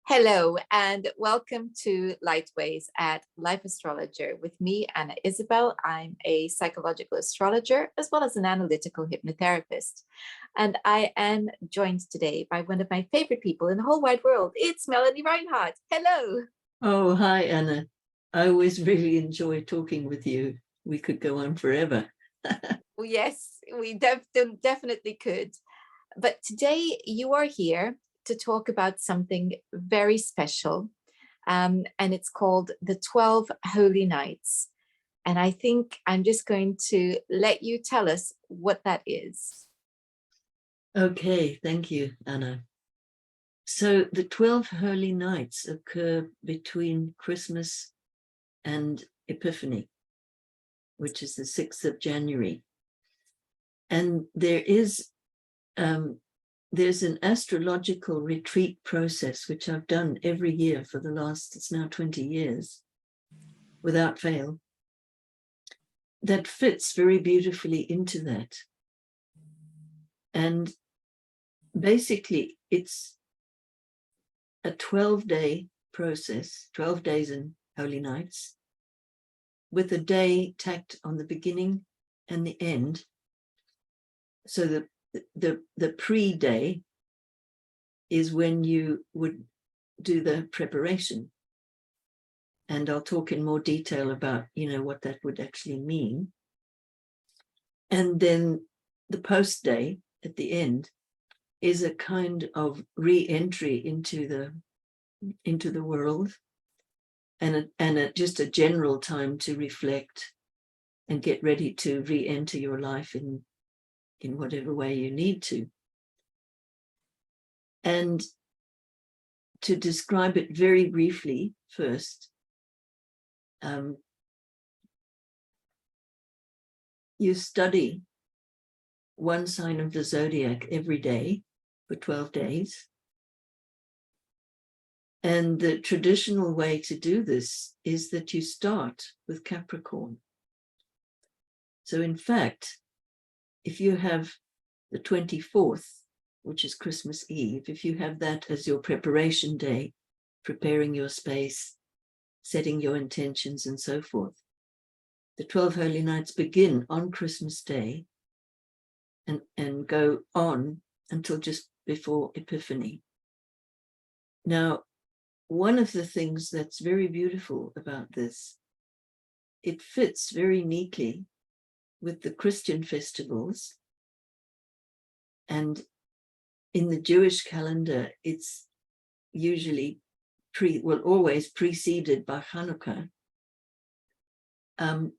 Hello and welcome to Lightways at Life Astrologer with me, Anna Isabel. I'm a psychological astrologer as well as an analytical hypnotherapist. And I am joined today by one of my favorite people in the whole wide world. It's Melanie Reinhart. Hello. Oh, hi, Anna. I always really enjoy talking with you. We could go on forever. Well, yes, we definitely could. But today you are here to talk about something very special. And it's called the 12 Holy Nights. And I think I'm just going to let you tell us what that is. Okay, thank you, Anna. So the 12 Holy Nights occur between Christmas and Epiphany, which is the 6th of January. And there's an astrological retreat process, which I've done every year for the last, it's now 20 years, without fail, that fits very beautifully into that. And basically, it's a 12-day process, 12 days and holy nights, with a day tacked on the beginning and the end. So the pre-day is when you would do the preparation. And I'll talk in more detail about, what that would actually mean. And then the post-day at the end is a kind of re-entry into the world, and just a general time to reflect and get ready to re-enter your life in whatever way you need to. And to describe it very briefly first, you study one sign of the zodiac every day for 12 days. And the traditional way to do this is that you start with Capricorn. So in fact, if you have the 24th, which is Christmas Eve, if you have that as your preparation day, preparing your space, setting your intentions and so forth, the 12 Holy Nights begin on Christmas Day and go on until just before Epiphany. Now, one of the things that's very beautiful about this, it fits very neatly with the Christian festivals. And in the Jewish calendar, it's usually always preceded by Hanukkah. And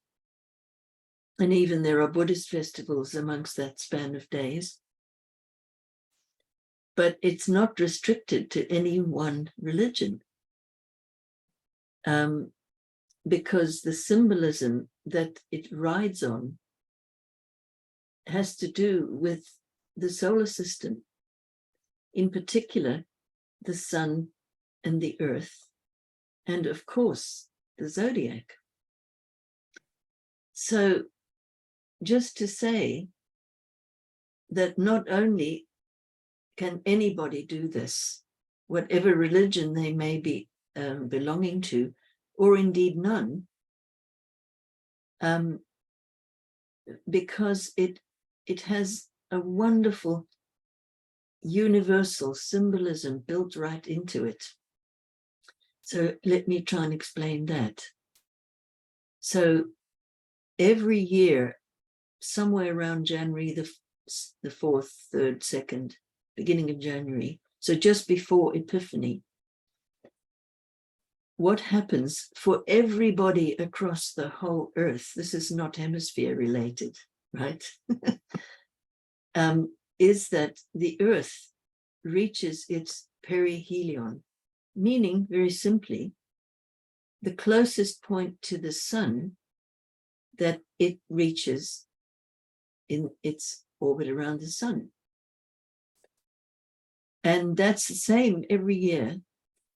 even there are Buddhist festivals amongst that span of days. But it's not restricted to any one religion, because the symbolism that it rides on has to do with the solar system, in particular, the sun and the earth, and of course, the zodiac. So just to say that not only can anybody do this, whatever religion they may be belonging to, or indeed none, because it has a wonderful universal symbolism built right into it. So let me try and explain that. So every year, somewhere around January the 4th, 3rd, 2nd, beginning of January, so just before Epiphany, what happens for everybody across the whole earth, this is not hemisphere related, right? Is that the earth reaches its perihelion, meaning very simply, the closest point to the sun that it reaches in its orbit around the sun. And that's the same every year.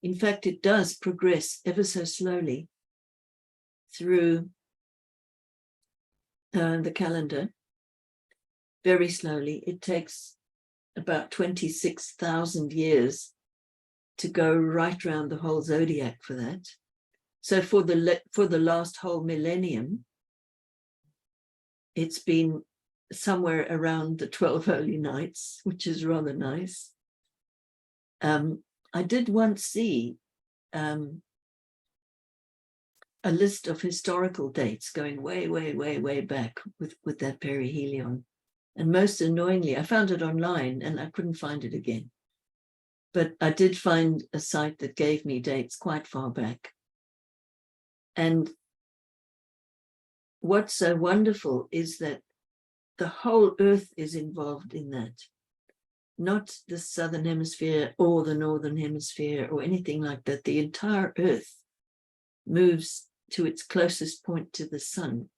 In fact, it does progress ever so slowly through the calendar, very slowly. It takes about 26,000 years to go right round the whole zodiac for that. So for the last whole millennium, it's been somewhere around the 12 holy nights, which is rather nice. I did once see a list of historical dates going way, way, way, way back with that perihelion. And most annoyingly, I found it online and I couldn't find it again. But I did find a site that gave me dates quite far back. And what's so wonderful is that the whole earth is involved in that, not the southern hemisphere or the northern hemisphere or anything like that. The entire earth moves to its closest point to the sun,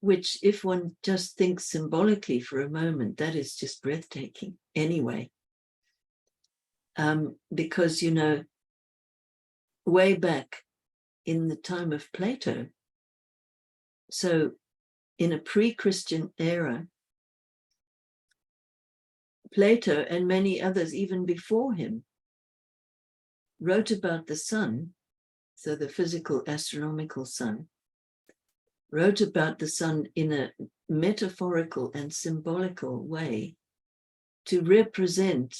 which, if one just thinks symbolically for a moment, that is just breathtaking anyway. Because, you know, way back in the time of Plato, so in a pre-Christian era, Plato and many others even before him wrote about the sun, so the physical astronomical sun, wrote about the sun in a metaphorical and symbolical way to represent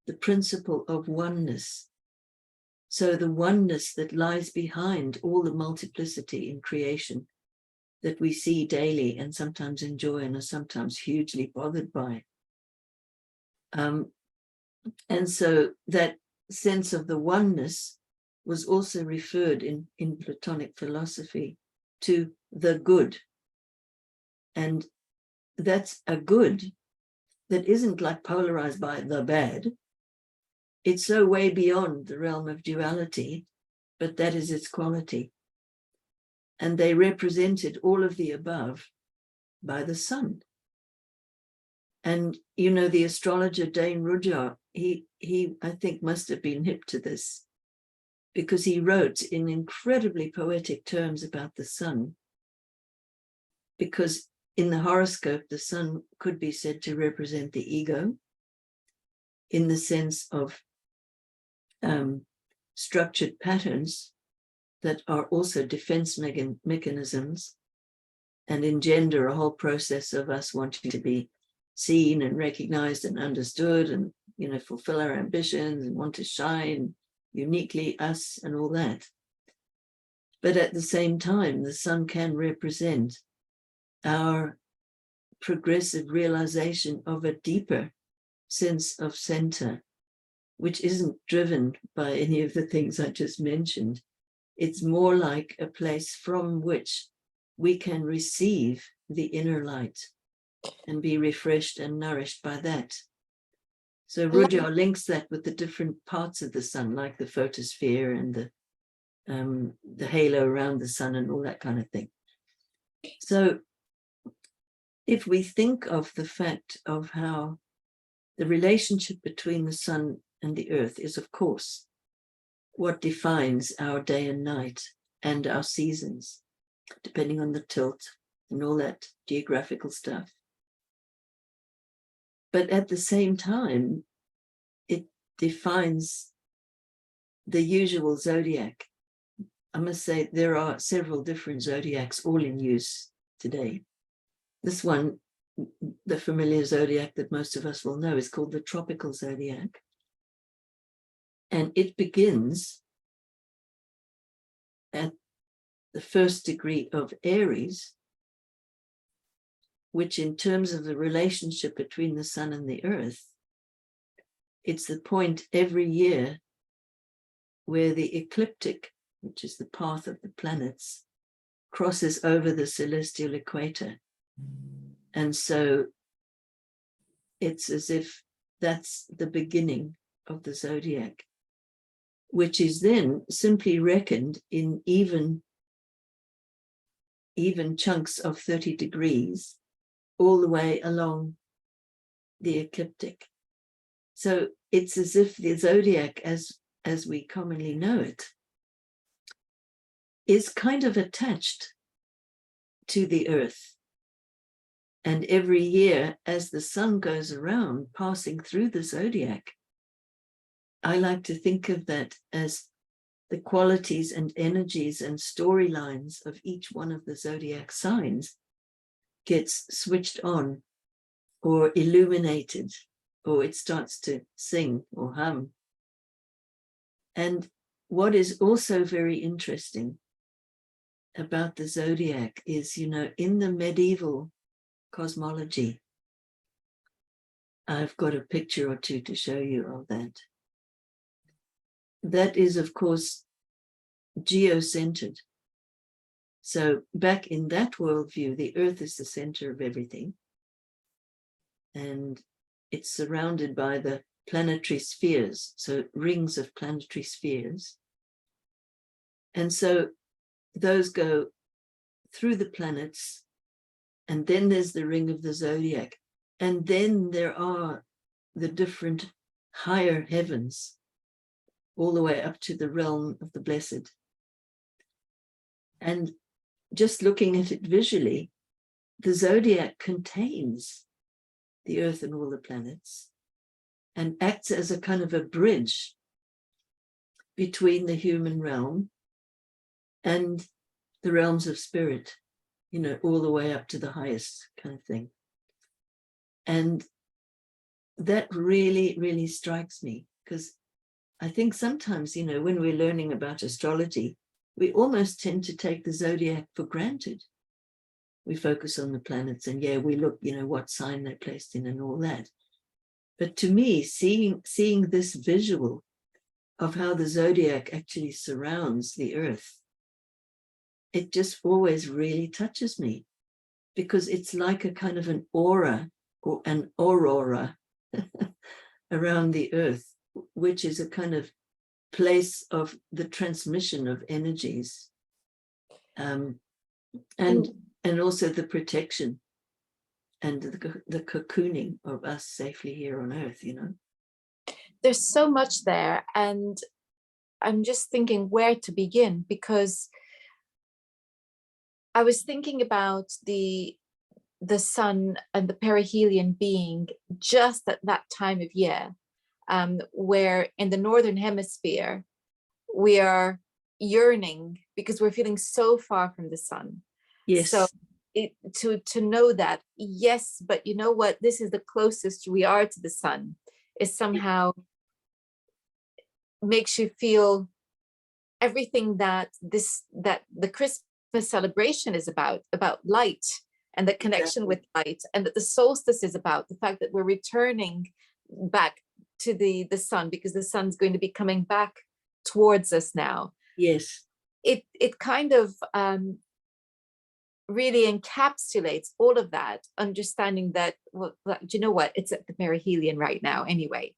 the principle of oneness. So the oneness that lies behind all the multiplicity in creation that we see daily and sometimes enjoy and are sometimes hugely bothered by. And so that sense of the oneness was also referred in Platonic philosophy to the good. And that's a good that isn't like polarized by the bad. It's so way beyond the realm of duality, but that is its quality. And they represented all of the above by the sun. And, you know, the astrologer Dane Rudhyar, he I think must have been hip to this, because he wrote in incredibly poetic terms about the sun, because in the horoscope, the sun could be said to represent the ego in the sense of structured patterns that are also defense mechanisms and engender a whole process of us wanting to be seen and recognized and understood and, you know, fulfill our ambitions and want to shine uniquely us and all that. But at the same time, the sun can represent our progressive realization of a deeper sense of center, which isn't driven by any of the things I just mentioned. It's more like a place from which we can receive the inner light and be refreshed and nourished by that. So Rudhyar links that with the different parts of the sun, like the photosphere and the halo around the sun and all that kind of thing. So if we think of the fact of how the relationship between the sun and the earth is, of course, what defines our day and night and our seasons, depending on the tilt and all that geographical stuff. But at the same time, it defines the usual zodiac. I must say there are several different zodiacs all in use today. This one, the familiar zodiac that most of us will know, is called the tropical zodiac. And it begins at the first degree of Aries, which in terms of the relationship between the sun and the earth, it's the point every year where the ecliptic, which is the path of the planets, crosses over the celestial equator. And so it's as if that's the beginning of the zodiac, which is then simply reckoned in even chunks of 30 degrees all the way along the ecliptic. So it's as if the zodiac, as we commonly know it, is kind of attached to the earth. And every year, as the sun goes around, passing through the zodiac, I like to think of that as the qualities and energies and storylines of each one of the zodiac signs gets switched on or illuminated, or it starts to sing or hum. And what is also very interesting about the zodiac is, in the medieval cosmology, I've got a picture or two to show you of that. That is, of course, geocentered. So back in that worldview, the Earth is the center of everything. And it's surrounded by the planetary spheres, so rings of planetary spheres. And so those go through the planets, and then there's the ring of the zodiac. And then there are the different higher heavens, all the way up to the realm of the blessed. And just looking at it visually, the zodiac contains the Earth and all the planets and acts as a kind of a bridge between the human realm and the realms of spirit, all the way up to the highest kind of thing. And that really, really strikes me, because I think sometimes, when we're learning about astrology, we almost tend to take the zodiac for granted. We focus on the planets and we look, what sign they're placed in and all that. But to me, seeing this visual of how the zodiac actually surrounds the Earth, it just always really touches me, because it's like a kind of an aura or an aurora around the Earth, which is a kind of place of the transmission of energies, and also the protection and the cocooning of us safely here on Earth. There's so much there, and I'm just thinking where to begin, because I was thinking about the sun and the perihelion being just at that time of year, where in the northern hemisphere we are yearning because we're feeling so far from the sun. Yes. So to know that, yes, but you know what, this is the closest we are to the sun, is somehow makes you feel everything that the Christmas celebration is about light and the connection with light, and that the solstice is about the fact that we're returning back to the sun, because the sun's going to be coming back towards us now. Yes. It kind of really encapsulates all of that, understanding that, well, do you know what, it's at the perihelion right now anyway.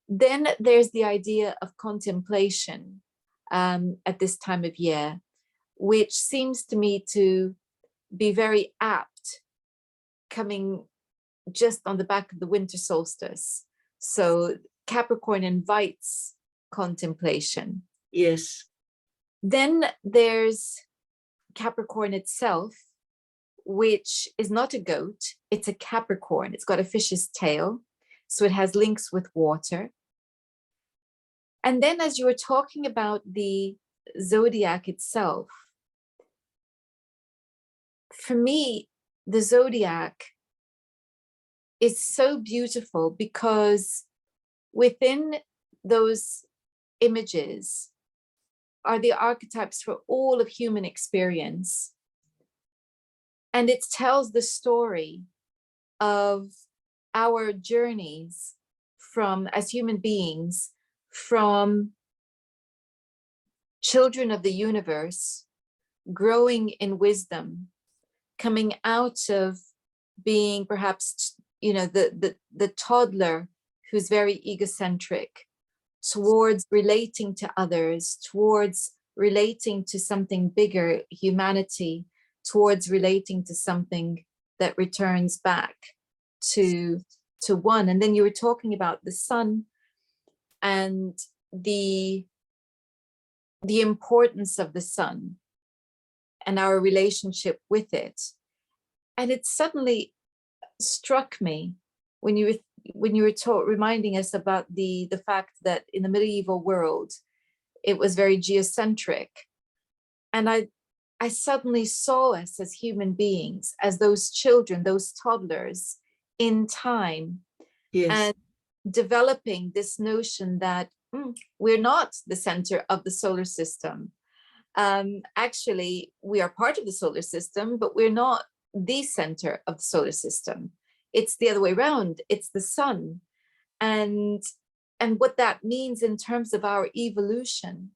Then there's the idea of contemplation at this time of year, which seems to me to be very apt, coming just on the back of the winter solstice. So Capricorn invites contemplation. Yes. Then there's Capricorn itself, which is not a goat, it's a Capricorn. It's got a fish's tail, so it has links with water. And then, as you were talking about the zodiac itself, for me, the zodiac is so beautiful, because within those images are the archetypes for all of human experience. And it tells the story of our journeys as human beings, from children of the universe, growing in wisdom, coming out of being perhaps, the toddler who's very egocentric, towards relating to others, towards relating to something bigger, humanity, towards relating to something that returns back to one. And then you were talking about the sun and the importance of the sun and our relationship with it. And it suddenly struck me when you were when you were reminding us about the fact that in the medieval world, it was very geocentric. And I suddenly saw us as human beings, as those children, those toddlers in time, Yes. and developing this notion that we're not the center of the solar system. Actually, we are part of the solar system, but we're not the center of the solar system. It's the other way around. It's the sun. And what that means in terms of our evolution,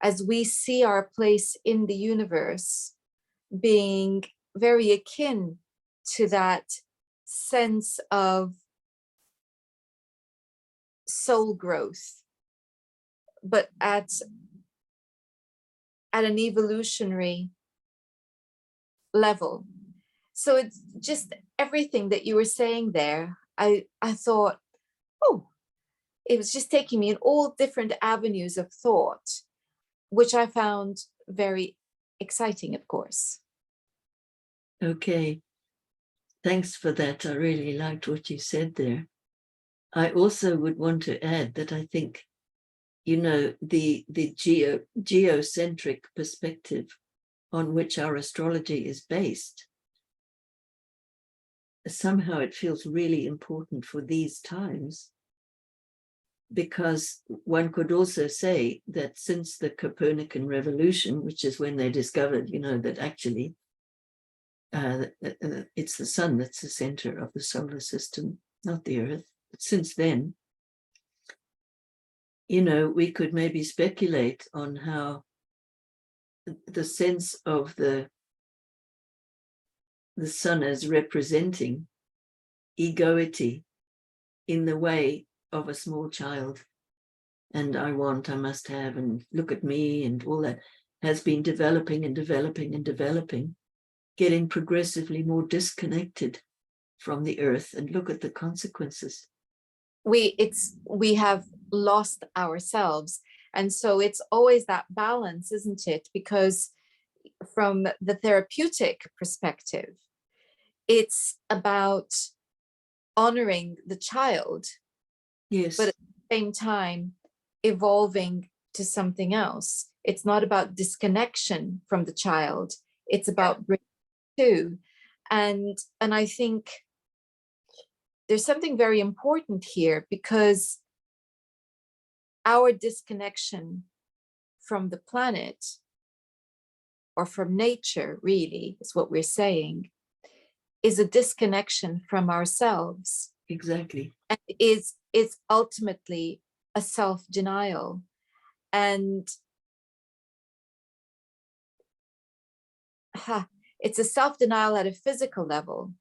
as we see our place in the universe being very akin to that sense of soul growth, but at an evolutionary level. So it's just everything that you were saying there. I thought, oh, it was just taking me in all different avenues of thought, which I found very exciting, of course. Okay. Thanks for that. I really liked what you said there. I also would want to add that I think, the geocentric perspective on which our astrology is based, somehow it feels really important for these times, because one could also say that since the Copernican revolution, which is when they discovered, that actually it's the sun that's the center of the solar system, not the earth. But since then, we could maybe speculate on how the sense of the sun as representing egoity in the way of a small child, and I must have, and look at me, and all that, has been developing and developing and developing, getting progressively more disconnected from the earth, and look at the consequences. We have lost ourselves. And so it's always that balance, isn't it? Because from the therapeutic perspective, it's about honoring the child, yes, but at the same time evolving to something else. It's not about disconnection from the child, it's about bringing to. And I think there's something very important here, because our disconnection from the planet, or from nature, really, is what we're saying, is a disconnection from ourselves. exactly. And is ultimately a self-denial. And it's a self-denial at a physical level,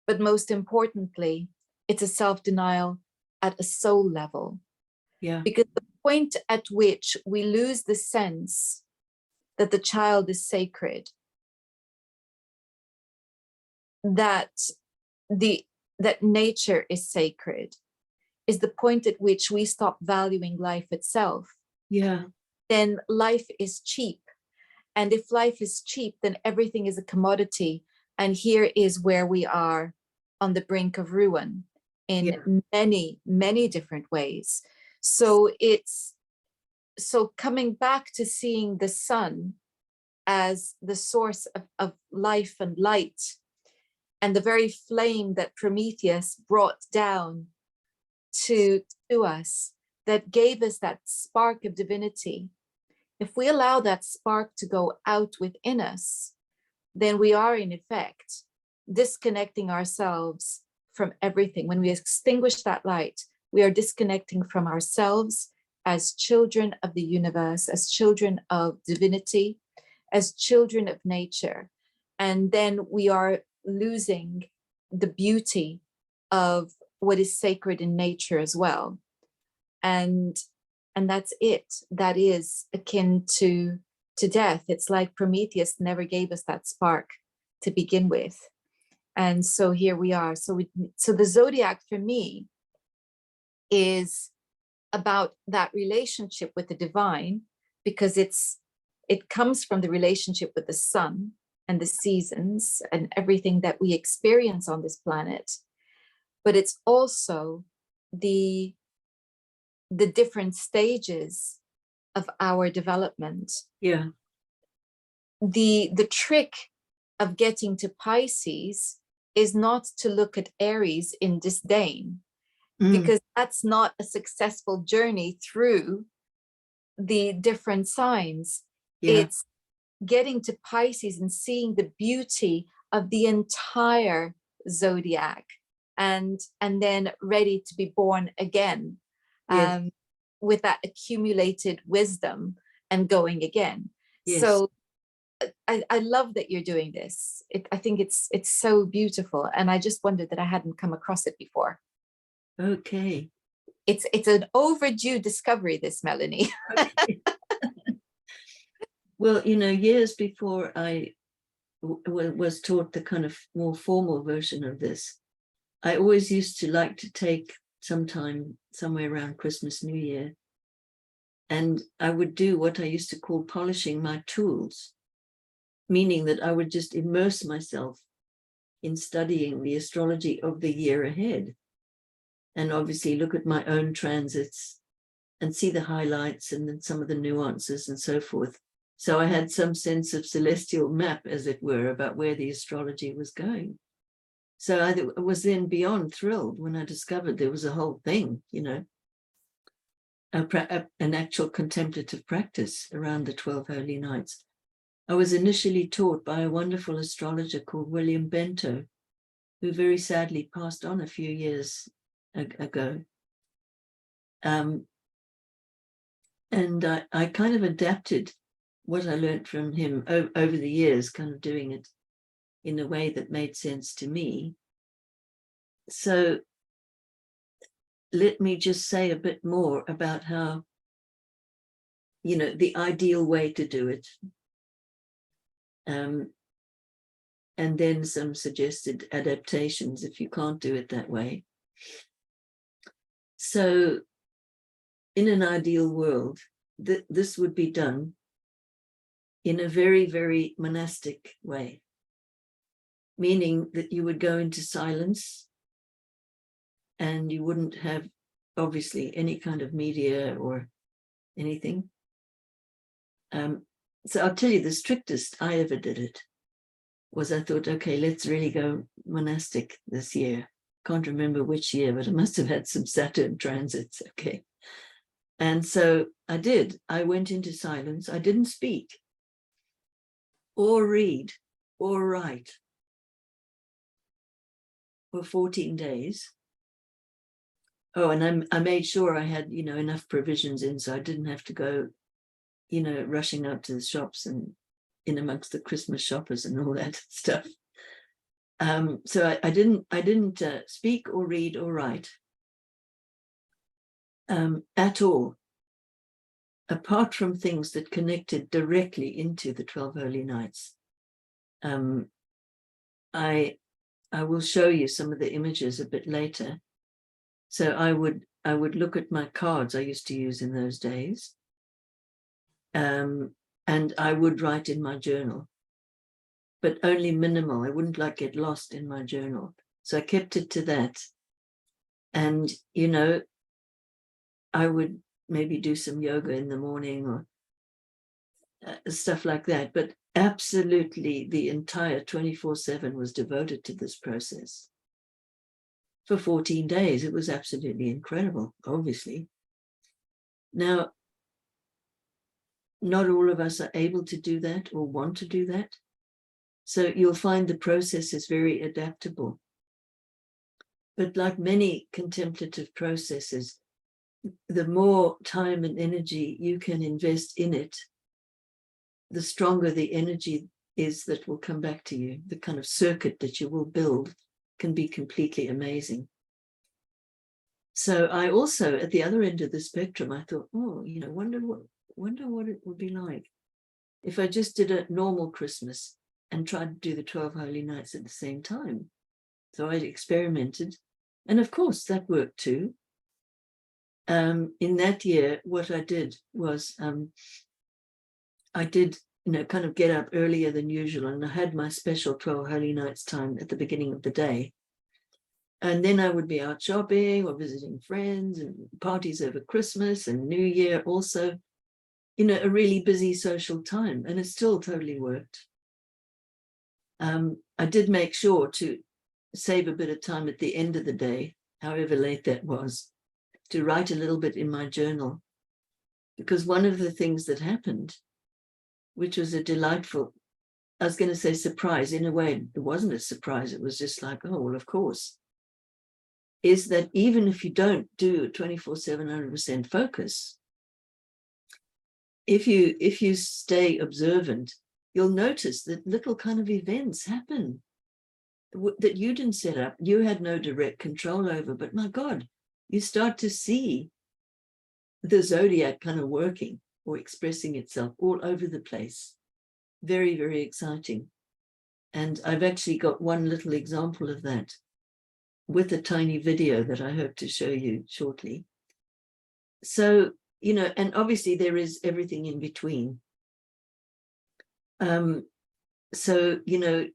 but most importantly, it's a self-denial at a soul level. Yeah. Because the point at which we lose the sense that the child is sacred, that nature is sacred, is the point at which we stop valuing life itself. Yeah. Then life is cheap. And if life is cheap, then everything is a commodity. And here is where we are on the brink of ruin in many, many different ways. So coming back to seeing the sun as the source of life and light, and the very flame that Prometheus brought down to us, that gave us that spark of divinity. If we allow that spark to go out within us, then we are in effect disconnecting ourselves from everything. When we extinguish that light, we are disconnecting from ourselves as children of the universe, as children of divinity, as children of nature. And then we are losing the beauty of what is sacred in nature as well. And that's it. That is akin to death. It's like Prometheus never gave us that spark to begin with. And so here we are. So the Zodiac for me is about that relationship with the divine, because it comes from the relationship with the sun and the seasons and everything that we experience on this planet. but it's also the different stages of our development. Yeah. The trick of getting to Pisces is not to look at Aries in disdain, because that's not a successful journey through the different signs. Yeah. It's getting to Pisces and seeing the beauty of the entire zodiac, and then ready to be born again, Yes. with that accumulated wisdom and going again. Yes. So I love that you're doing this. I think it's so beautiful, and I just wondered that I hadn't come across it before. Okay. It's an overdue discovery, this, Melanie. Okay. Well, years before I was taught the kind of more formal version of this, I always used to like to take some time somewhere around Christmas, New Year, and I would do what I used to call polishing my tools, meaning that I would just immerse myself in studying the astrology of the year ahead, and obviously look at my own transits and see the highlights and then some of the nuances and so forth. So I had some sense of celestial map, as it were, about where the astrology was going. So I was then beyond thrilled when I discovered there was a whole thing, an actual contemplative practice around the 12 Holy Nights. I was initially taught by a wonderful astrologer called William Bento, who very sadly passed on a few years ago. And I kind of adapted what I learned from him over the years, kind of doing it in a way that made sense to me. So let me just say a bit more about how, the ideal way to do it. And then some suggested adaptations if you can't do it that way. So in an ideal world, this would be done in a very, very monastic way, meaning that you would go into silence and you wouldn't have, obviously, any kind of media or anything. So I'll tell you, the strictest I ever did it was I thought, okay, let's really go monastic this year. Can't remember which year, but I must have had some Saturn transits, okay. And so I did. I went into silence. I didn't speak or read or write for 14 days. Oh, and I made sure I had, enough provisions in, so I didn't have to go, rushing out to the shops and in amongst the Christmas shoppers and all that stuff. So I didn't speak or read or write at all, apart from things that connected directly into the 12 Holy Nights. I will show you some of the images a bit later. So I would look at my cards I used to use in those days, and I would write in my journal, but only minimal. I wouldn't get lost in my journal. So I kept it to that. And, I would maybe do some yoga in the morning or stuff like that. But absolutely the entire 24/7 was devoted to this process. For 14 days, it was absolutely incredible, obviously. Now, not all of us are able to do that or want to do that. So you'll find the process is very adaptable. But like many contemplative processes, the more time and energy you can invest in it, the stronger the energy is that will come back to you. The kind of circuit that you will build can be completely amazing. So I also, at the other end of the spectrum, I thought, wonder what it would be like if I just did a normal Christmas and tried to do the 12 Holy Nights at the same time. So I experimented, and of course that worked too. In that year, what I did was I did, kind of get up earlier than usual, and I had my special 12 Holy Nights time at the beginning of the day. And then I would be out shopping or visiting friends and parties over Christmas and New Year also, a really busy social time, and it still totally worked. I did make sure to save a bit of time at the end of the day, however late that was, to write a little bit in my journal. Because one of the things that happened, which was a delightful, I was going to say surprise, in a way, it wasn't a surprise. It was just like, oh, well, of course, is that even if you don't do 24/7, 100% focus, if you stay observant, you'll notice that little kind of events happen that you didn't set up, you had no direct control over, but my God, you start to see the zodiac kind of working or expressing itself all over the place. Very, very exciting. And I've actually got one little example of that with a tiny video that I hope to show you shortly. So, and obviously there is everything in between. So,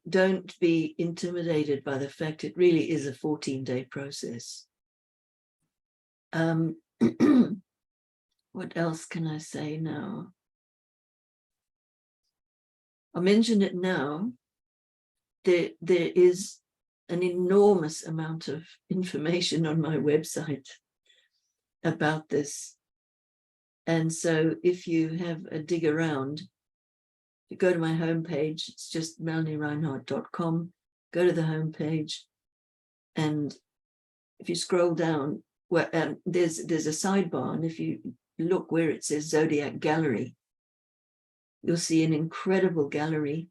don't be intimidated by the fact it really is a 14-day process. What else can I say now? I'll mention it now. There is an enormous amount of information on my website about this. And so if you have a dig around, you go to my homepage, it's just melaniereinhart.com, go to the homepage, and if you scroll down, there's a sidebar, and if you look where it says Zodiac Gallery, you'll see an incredible gallery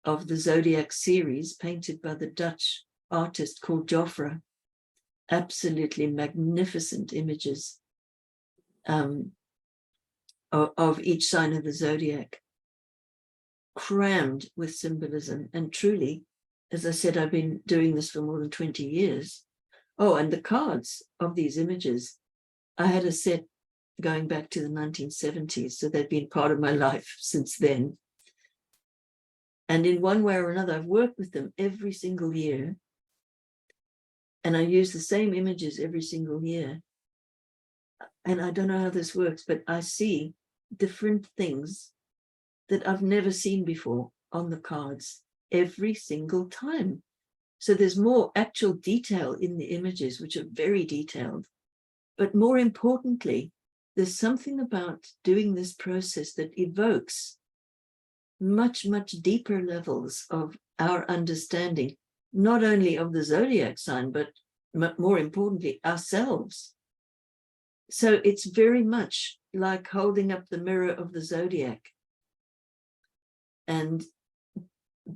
of the Zodiac series painted by the Dutch artist called Joffre. Absolutely magnificent images of each sign of the Zodiac, crammed with symbolism. And truly, as I said, I've been doing this for more than 20 years. Oh, and the cards of these images, I had a set going back to the 1970s, so they've been part of my life since then. And in one way or another, I've worked with them every single year. And I use the same images every single year. And I don't know how this works, but I see different things that I've never seen before on the cards every single time. So there's more actual detail in the images, which are very detailed. But more importantly, there's something about doing this process that evokes much, much deeper levels of our understanding, not only of the zodiac sign, but more importantly, ourselves. So it's very much like holding up the mirror of the zodiac and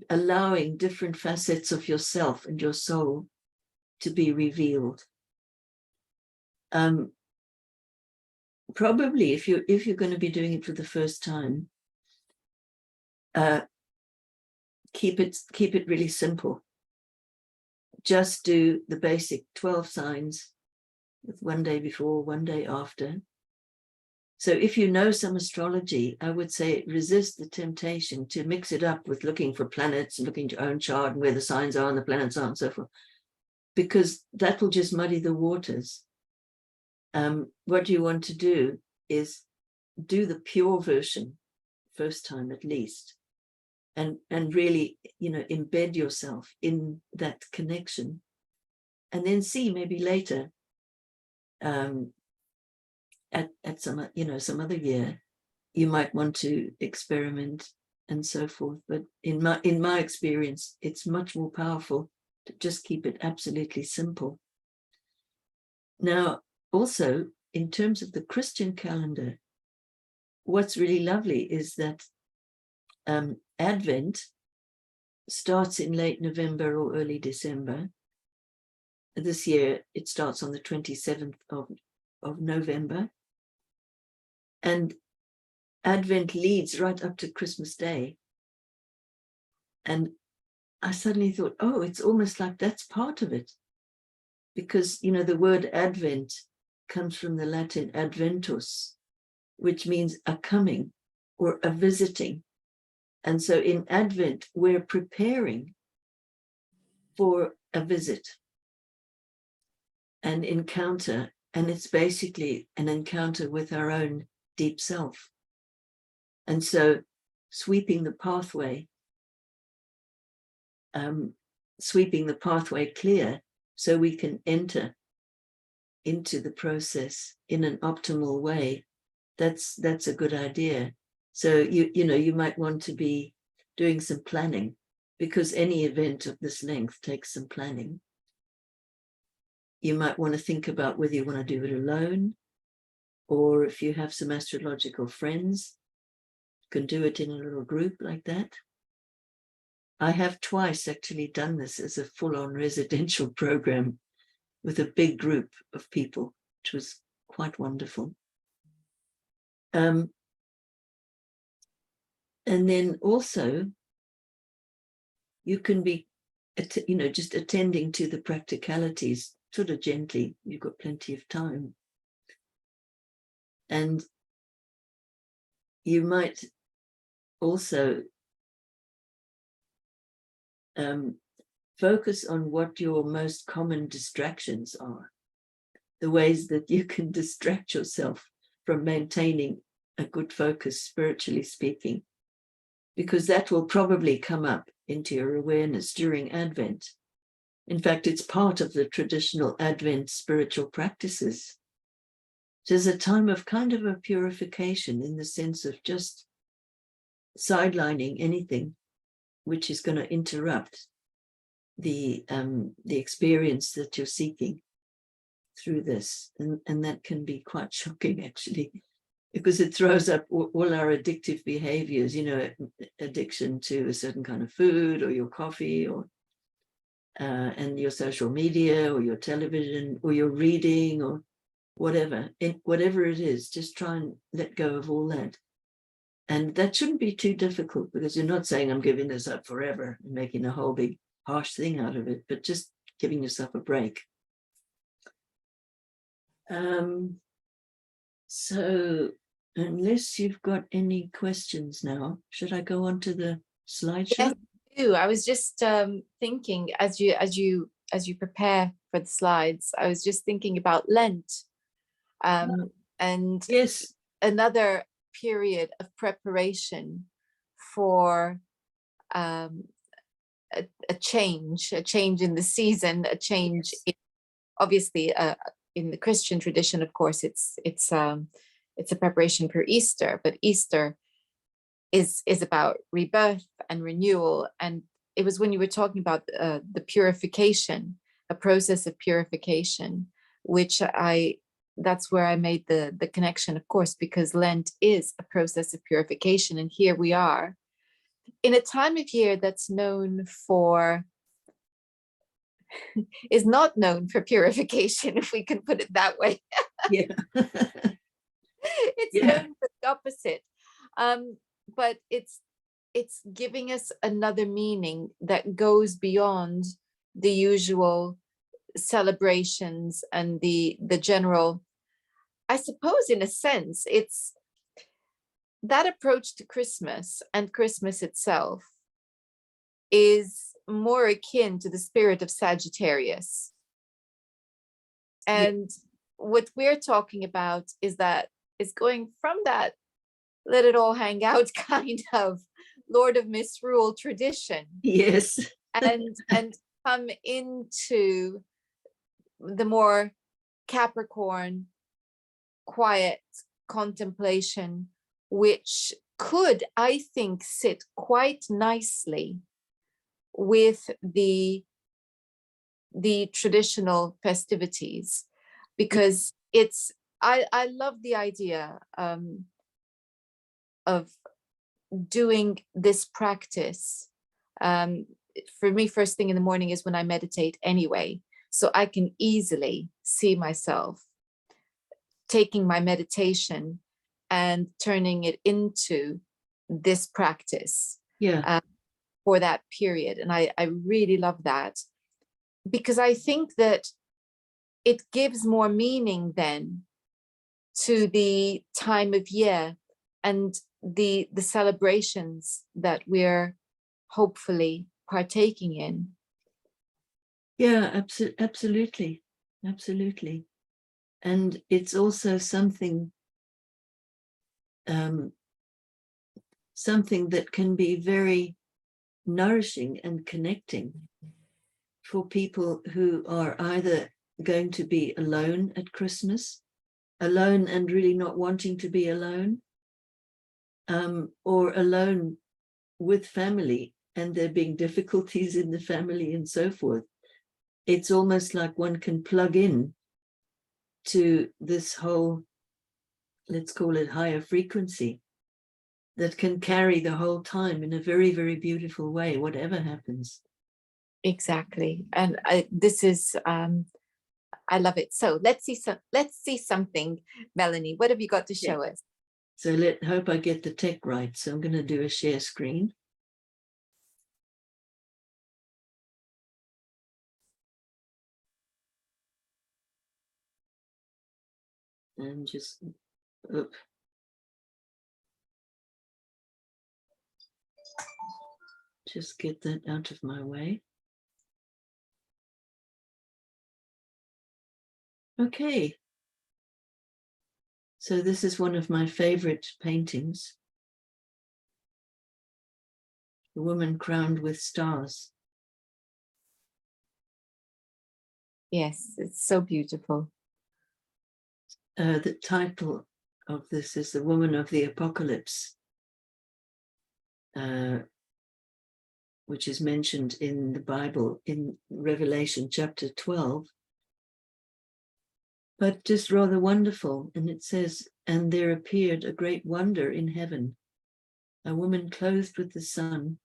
allowing different facets of yourself and your soul to be revealed. Probably if you're going to be doing it for the first time, keep it really simple. Just do the basic 12 signs with one day before, one day after. So if you know some astrology, I would say resist the temptation to mix it up with looking for planets and looking at your own chart and where the signs are and the planets are and so forth, because that will just muddy the waters. What you want to do is do the pure version first time at least, and really, embed yourself in that connection, and then see maybe later at some other year you might want to experiment and so forth. But in my experience, it's much more powerful to just keep it absolutely simple. Now, also in terms of the Christian calendar, what's really lovely is that Advent starts in late November or early December. This year it starts on the 27th of November, and Advent leads right up to Christmas Day. And I suddenly thought, oh, it's almost like that's part of it, because the word Advent comes from the Latin adventus, which means a coming or a visiting. And so in Advent, we're preparing for a visit. an encounter, and it's basically an encounter with our own deep self. And so sweeping the pathway clear so we can enter into the process in an optimal way, that's a good idea. So you might want to be doing some planning, because any event of this length takes some planning. You might want to think about whether you want to do it alone, or if you have some astrological friends, you can do it in a little group like that. I have twice actually done this as a full-on residential program with a big group of people, which was quite wonderful. And then also, you can be, just attending to the practicalities sort of gently. You've got plenty of time. And you might also focus on what your most common distractions are, the ways that you can distract yourself from maintaining a good focus, spiritually speaking, because that will probably come up into your awareness during Advent. In fact, it's part of the traditional Advent spiritual practices. There's a time of kind of a purification, in the sense of just sidelining anything which is going to interrupt the experience that you're seeking through this. And that can be quite shocking, actually, because it throws up all our addictive behaviors, addiction to a certain kind of food, or your coffee, or and your social media, or your television, or your reading, or whatever it is. Just try and let go of all that. And that shouldn't be too difficult, because you're not saying I'm giving this up forever and making a whole big harsh thing out of it, but just giving yourself a break. So unless you've got any questions now, should I go on to the slideshow? Yes, I do. I was just thinking, as you prepare for the slides, I was just thinking about Lent, and Yes, another period of preparation for a change in the season, a change. yes. Obviously, in the Christian tradition, of course, it's a preparation for Easter, but Easter is about rebirth and renewal. And it was when you were talking about the purification, a process of purification, which that's where I made the connection, of course, because Lent is a process of purification. And here we are in a time of year that's is not known for purification, if we can put it that way. Yeah. It's known for the opposite. But it's giving us another meaning that goes beyond the usual celebrations and the general. I suppose, in a sense, it's that approach to Christmas, and Christmas itself is more akin to the spirit of Sagittarius. And what we're talking about is going from that let it all hang out kind of Lord of Misrule tradition. Yes. and come into the more Capricorn, quiet contemplation, which could, I think, sit quite nicely with the traditional festivities, because I love the idea of doing this practice. For me, first thing in the morning is when I meditate anyway, so I can easily see myself taking my meditation and turning it into this practice for that period. And I really love that, because I think that it gives more meaning then to the time of year and the celebrations that we're hopefully partaking in. Yeah, absolutely. Absolutely. And it's also something something that can be very nourishing and connecting for people who are either going to be alone at Christmas, alone and really not wanting to be alone, or alone with family and there being difficulties in the family and so forth. It's almost like one can plug in to this whole, let's call it higher frequency, that can carry the whole time in a very, very beautiful way, whatever happens. Exactly. And this is, I love it. So let's see something, Melanie. What have you got to show us? So hope I get the tech right. So I'm going to do a share screen. And just, just get that out of my way. Okay. So this is one of my favorite paintings. The woman crowned with stars. Yes, it's so beautiful. The title of this is The Woman of the Apocalypse, which is mentioned in the Bible in Revelation chapter 12. But just rather wonderful. And it says, and there appeared a great wonder in heaven, a woman clothed with the sun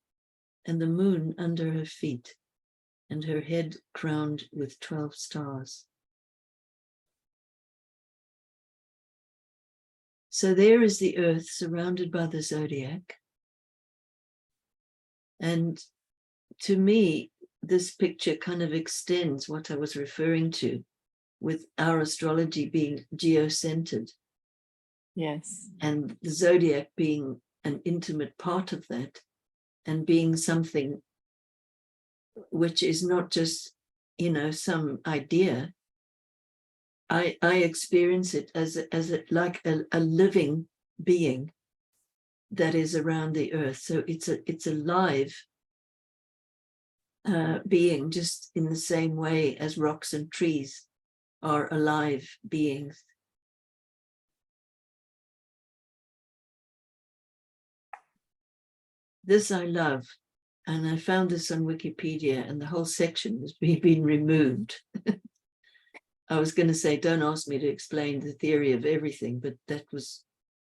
and the moon under her feet, and her head crowned with 12 stars. So there is the earth surrounded by the zodiac. And to me, this picture kind of extends what I was referring to with our astrology being geocentered. Yes. And the zodiac being an intimate part of that, and being something which is not just, some idea. I experience it as like a living being that is around the earth. So it's a live being, just in the same way as rocks and trees are alive beings. This I love, and I found this on Wikipedia, and the whole section has been removed. I was going to say, don't ask me to explain the theory of everything, but that was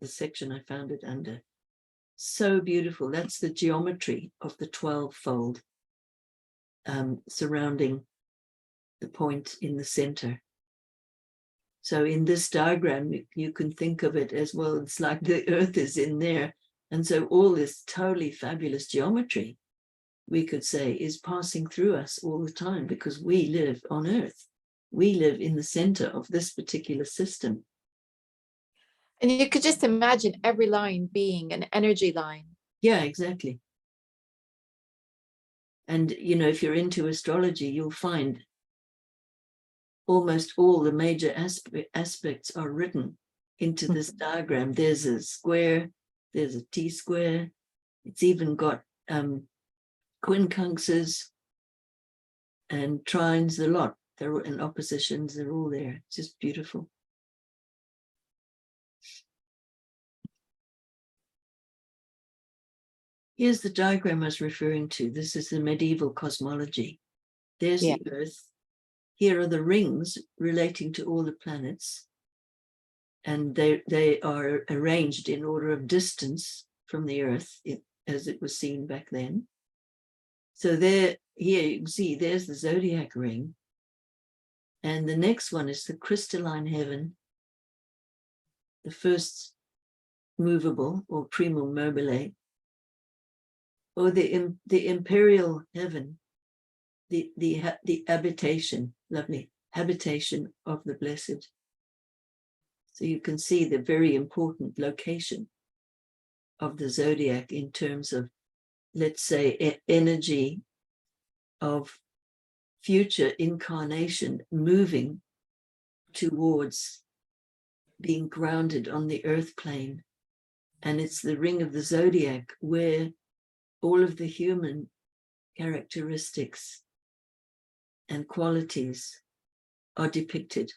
the section I found it under. So beautiful. That's the geometry of the 12-fold surrounding the point in the center. So in this diagram, you can think of it as, well, it's like the earth is in there. And so all this totally fabulous geometry, we could say, is passing through us all the time, because we live on earth. We live in the center of this particular system. And you could just imagine every line being an energy line. Yeah, exactly. And, if you're into astrology, you'll find almost all the major aspects are written into this diagram. There's a square, there's a T-square. It's even got quincunxes and trines, a lot. And oppositions, they're all there. It's just beautiful. Here's the diagram I was referring to. This is the medieval cosmology. There's the Earth. Here are the rings relating to all the planets. And they are arranged in order of distance from the Earth, as it was seen back then. So here you can see there's the zodiac ring. And the next one is the crystalline heaven, the first movable or primum mobile, or the imperial heaven, the habitation, lovely habitation of the blessed. So you can see the very important location of the zodiac in terms of, let's say, energy of future incarnation moving towards being grounded on the earth plane. And it's the ring of the zodiac where all of the human characteristics and qualities are depicted.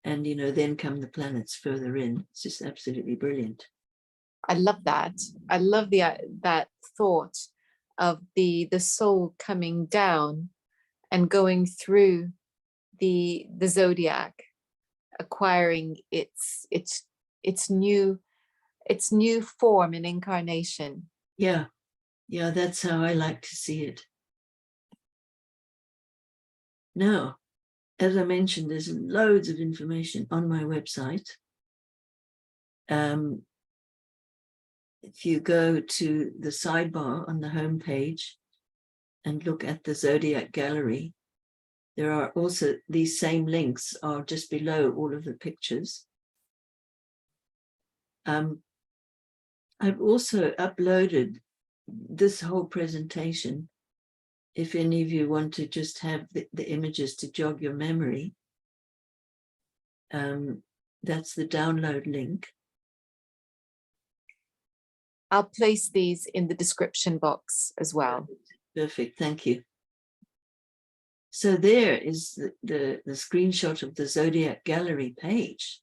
And, then come the planets further in. It's just absolutely brilliant. I love that. I love that thought of the soul coming down and going through the zodiac, acquiring its new form and incarnation. Yeah, that's how I like to see it. Now, as I mentioned, there's loads of information on my website. If you go to the sidebar on the home page and look at the Zodiac Gallery, there are also these same links are just below all of the pictures. I've also uploaded this whole presentation. If any of you want to just have the images to jog your memory, that's the download link. I'll place these in the description box as well. Perfect, thank you. So there is the screenshot of the Zodiac Gallery page.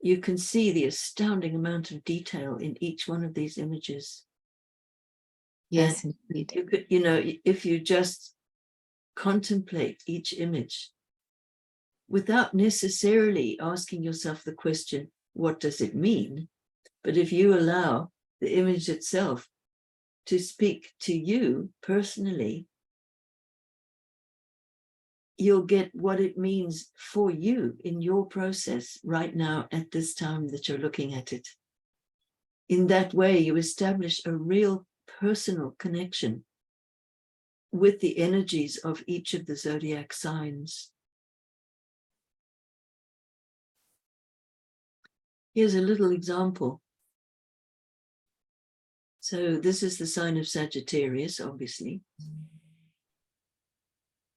You can see the astounding amount of detail in each one of these images. Yes, and indeed. You could, if you just contemplate each image without necessarily asking yourself the question, what does it mean? But if you allow the image itself to speak to you personally, you'll get what it means for you in your process right now at this time that you're looking at it. In that way, you establish a real personal connection with the energies of each of the zodiac signs. Here's a little example. So this is the sign of Sagittarius, obviously.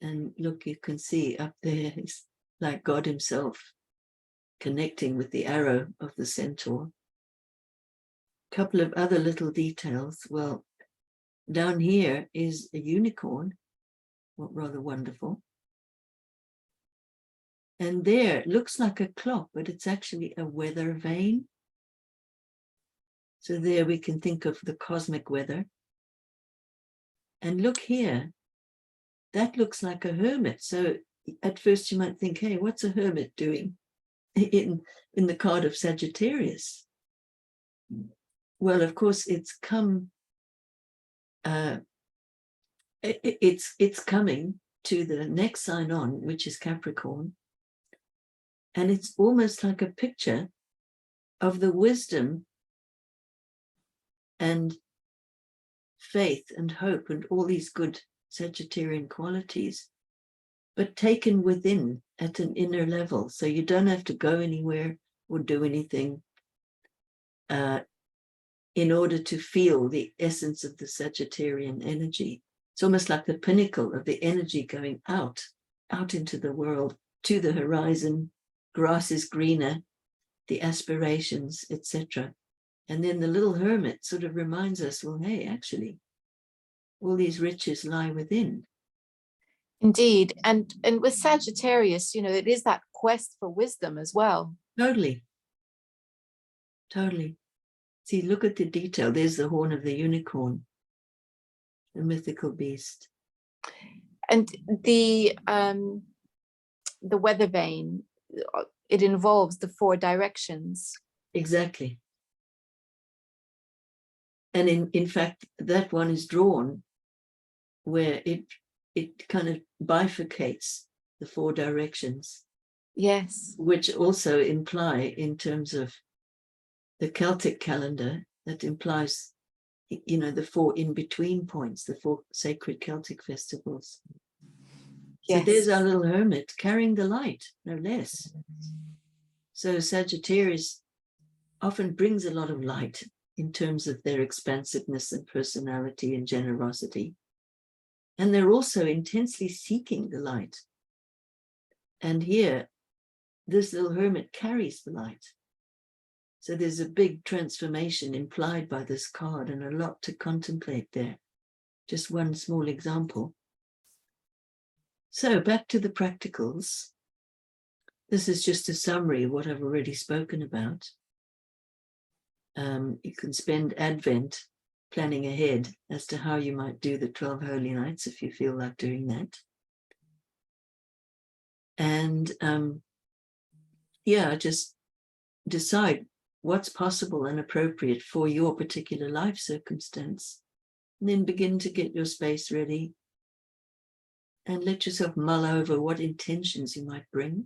And look, you can see up there, it's like God himself connecting with the arrow of the centaur. A couple of other little details. Well, down here is a unicorn, what rather wonderful. And there, it looks like a clock, but it's actually a weather vane. So there we can think of the cosmic weather. And look here, that looks like a hermit. So at first you might think, hey, what's a hermit doing in the card of Sagittarius? Well, of course, it's come, it's coming to the next sign on, which is Capricorn. And it's almost like a picture of the wisdom and faith and hope and all these good Sagittarian qualities, but taken within at an inner level. So you don't have to go anywhere or do anything in order to feel the essence of the Sagittarian energy. It's almost like the pinnacle of the energy going out into the world, to the horizon. Grass is greener, the aspirations, etc. And then the little hermit sort of reminds us, well, hey, actually, all these riches lie within. Indeed. And with Sagittarius, it is that quest for wisdom as well. Totally. See, look at the detail. There's the horn of the unicorn, the mythical beast. And the weather vane, it involves the 4 directions. Exactly. And in fact, that one is drawn where it kind of bifurcates the 4 directions. Yes. Which also imply, in terms of the Celtic calendar, that implies, the 4 in-between points, the 4 sacred Celtic festivals. Yes. So there's our little hermit carrying the light, no less. So Sagittarius often brings a lot of light in terms of their expansiveness and personality and generosity. And they're also intensely seeking the light. And here, this little hermit carries the light. So there's a big transformation implied by this card and a lot to contemplate there. Just one small example. So back to the practicals. This is just a summary of what I've already spoken about. You can spend Advent planning ahead as to how you might do the 12 Holy Nights if you feel like doing that. And just decide what's possible and appropriate for your particular life circumstance. And then begin to get your space ready and let yourself mull over what intentions you might bring.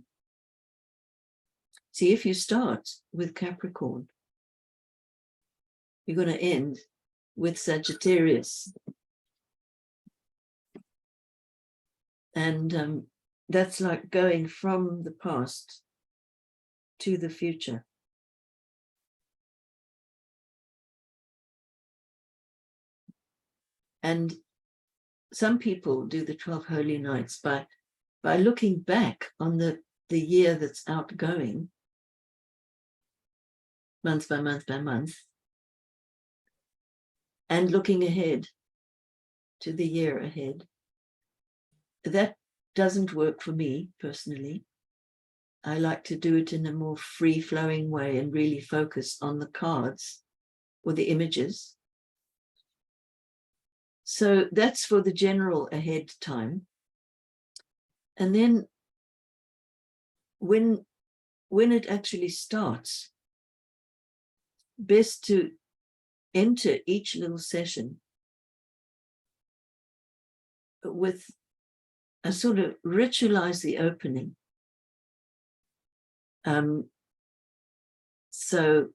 See, if you start with Capricorn, you're going to end with Sagittarius. And that's like going from the past to the future. And some people do the 12 Holy Nights by looking back on the year that's outgoing, month by month by month, and looking ahead to the year ahead. That doesn't work for me personally. I like to do it in a more free-flowing way and really focus on the cards or the images. So that's for the general ahead time. And then when it actually starts, best to enter each little session with a sort of ritualize the opening. So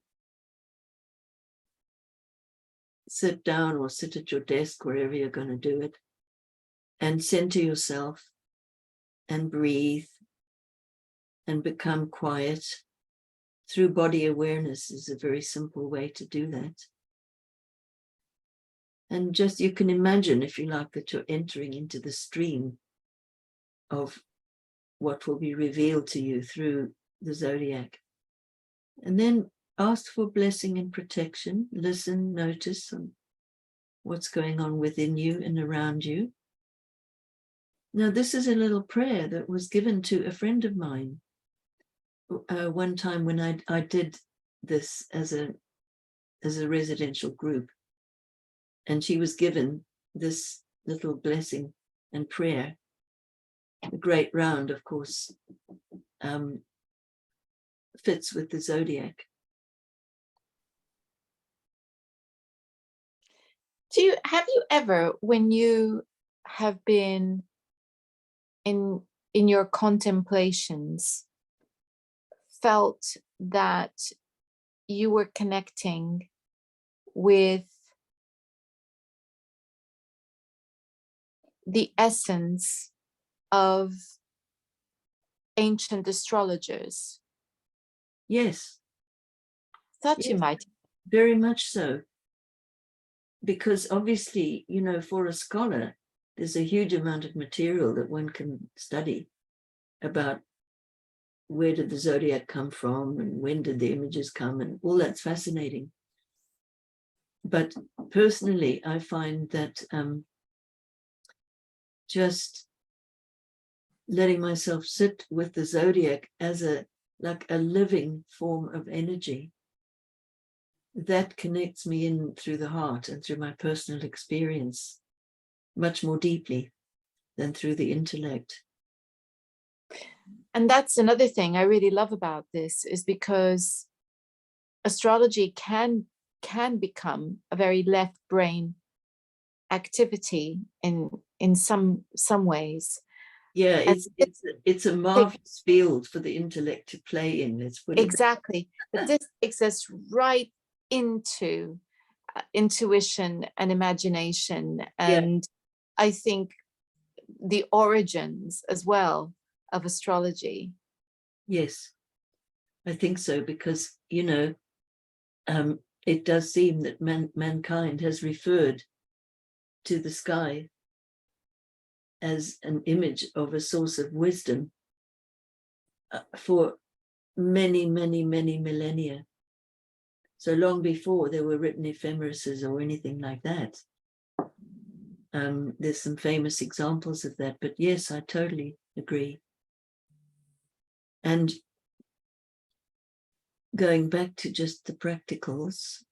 sit down or sit at your desk, wherever you're going to do it, and center yourself and breathe and become quiet. Through body awareness is a very simple way to do that. And just, you can imagine, if you like, that you're entering into the stream of what will be revealed to you through the Zodiac. And then ask for blessing and protection. Listen, notice what's going on within you and around you. Now, this is a little prayer that was given to a friend of mine one time when I did this as a residential group. And she was given this little blessing and prayer. The Great Round, of course, fits with the Zodiac. Have you ever, when you have been in your contemplations, felt that you were connecting with the essence of ancient astrologers? Yes. Thought you might. Very much so. Because obviously, you know, for a scholar, there's a huge amount of material that one can study about where did the Zodiac come from and when did the images come, and all that's fascinating. But personally, I find that just letting myself sit with the Zodiac as like a living form of energy, that connects me in through the heart and through my personal experience much more deeply than through the intellect. And that's another thing I really love about this, is because astrology can become a very left brain activity in some ways. Yeah, it's a marvelous field for the intellect to play in. Let's put it exactly. But this takes us right into intuition and imagination, and I think the origins as well of astrology. Yes, I think so, because, you know, it does seem that mankind has referred to the sky as an image of a source of wisdom for many, many, many millennia. So long before there were written ephemerises or anything like that. There's some famous examples of that, but yes, I totally agree. And going back to just the practicals.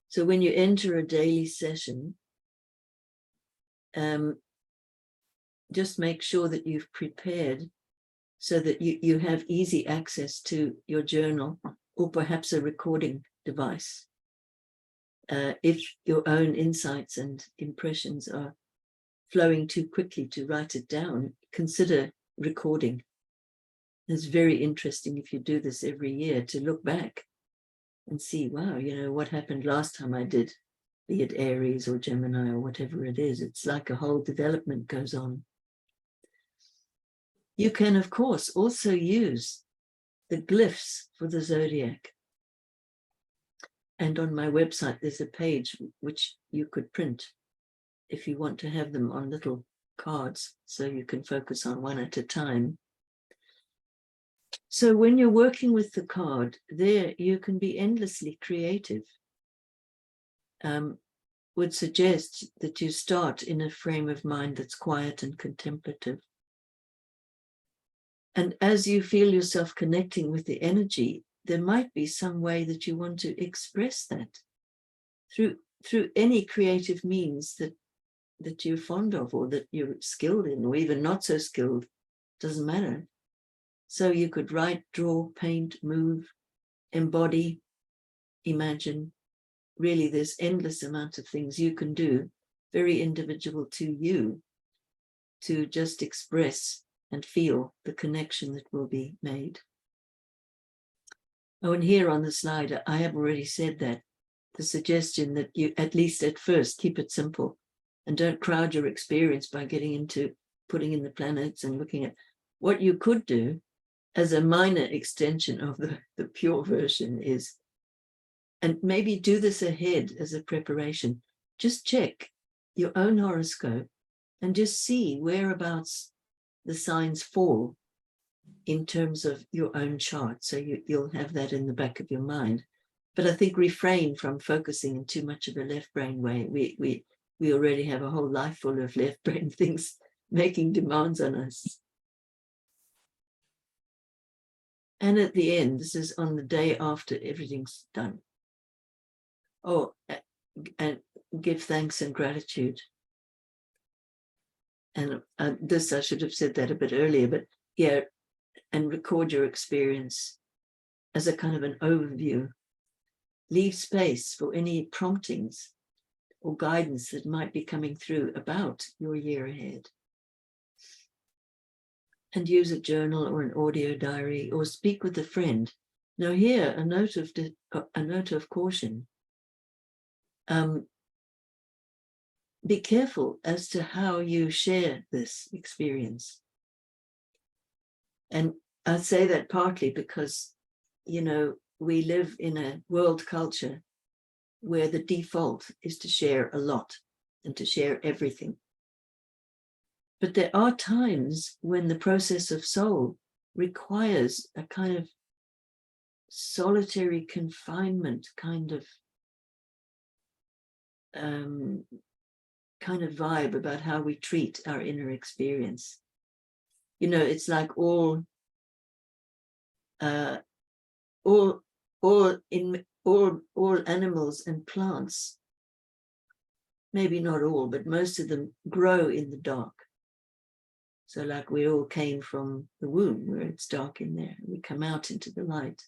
So when you enter a daily session, just make sure that you've prepared so that you have easy access to your journal or perhaps a recording device. If your own insights and impressions are flowing too quickly to write it down, consider recording. It's very interesting if you do this every year to look back and see, wow, what happened last time I did, be it Aries or Gemini or whatever it is. It's like a whole development goes on. You can, of course, also use the glyphs for the Zodiac. And on my website, there's a page which you could print if you want to have them on little cards so you can focus on one at a time. So when you're working with the card, there you can be endlessly creative. Would suggest that you start in a frame of mind that's quiet and contemplative. And as you feel yourself connecting with the energy, there might be some way that you want to express that through any creative means that you're fond of or that you're skilled in, or even not so skilled, doesn't matter. So you could write, draw, paint, move, embody, imagine. Really, there's endless amount of things you can do, very individual to you, to just express and feel the connection that will be made. Oh, and here on the slide, I have already said that the suggestion that you, at least at first, keep it simple and don't crowd your experience by getting into putting in the planets and looking at what you could do as a minor extension of the pure version is, and maybe do this ahead as a preparation. Just check your own horoscope and just see whereabouts the signs fall in terms of your own chart. So you'll have that in the back of your mind. But I think refrain from focusing in too much of a left brain way. We already have a whole life full of left brain things making demands on us. And at the end, this is on the day after everything's done. Oh, and give thanks and gratitude. And this, I should have said that a bit earlier, but yeah, and record your experience as a kind of an overview. Leave space for any promptings or guidance that might be coming through about your year ahead. And use a journal or an audio diary or speak with a friend. Now here, a note of caution. Be careful as to how you share this experience. And I say that partly because, we live in a world culture where the default is to share a lot and to share everything. But there are times when the process of soul requires a kind of solitary confinement kind of vibe about how we treat our inner experience. It's like all animals and plants, maybe not all, but most of them grow in the dark. So like we all came from the womb where it's dark in there. We come out into the light.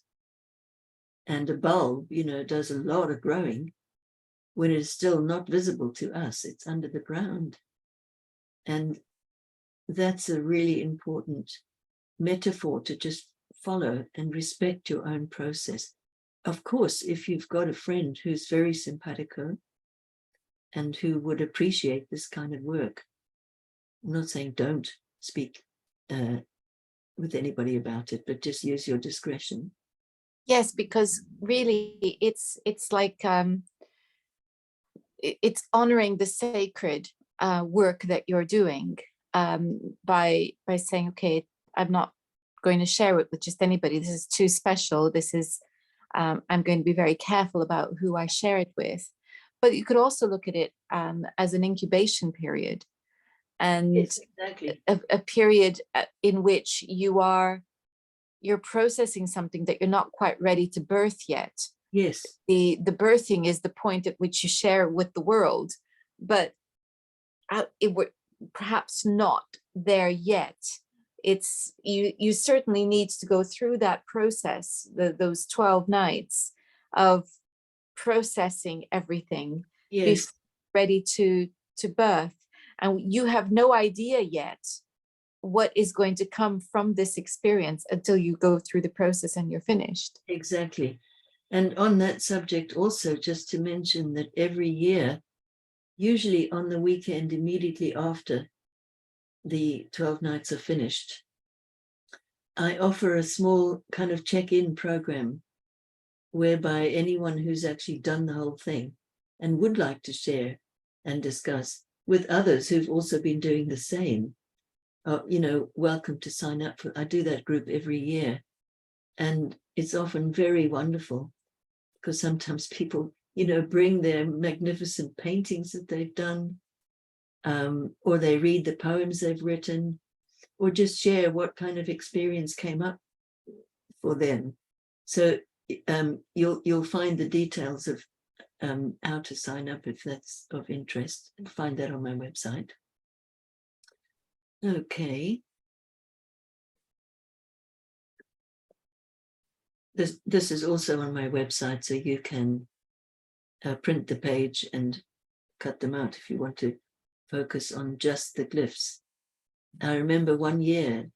And a bulb, does a lot of growing when it is still not visible to us. It's under the ground. And that's a really important metaphor to just follow and respect your own process. Of course, if you've got a friend who's very simpatico and who would appreciate this kind of work, I'm not saying don't speak with anybody about it, but just use your discretion. Yes, because really it's like it's honoring the sacred work that you're doing by saying, okay, I'm not going to share it with just anybody. This is too special. This is, I'm going to be very careful about who I share it with. But you could also look at it as an incubation period, and Yes, exactly. a period in which you're processing something that you're not quite ready to birth yet. Yes, The birthing is the point at which you share with the world, but it were perhaps not there yet. It's you certainly need to go through that process, those 12 nights of processing everything yes, before ready to birth, and you have no idea yet what is going to come from this experience until you go through the process and you're finished. exactly. And on that subject also, just to mention that every year, usually on the weekend immediately after the 12 nights are finished, I offer a small kind of check-in program whereby anyone who's actually done the whole thing and would like to share and discuss with others who've also been doing the same, welcome to sign up for. I do that group every year, and it's often very wonderful because sometimes people, bring their magnificent paintings that they've done, or they read the poems they've written, or just share what kind of experience came up for them. So you'll find the details of how to sign up if that's of interest. You'll find that on my website. Okay. This is also on my website, so you can print the page and cut them out if you want to focus on just the glyphs. I remember one year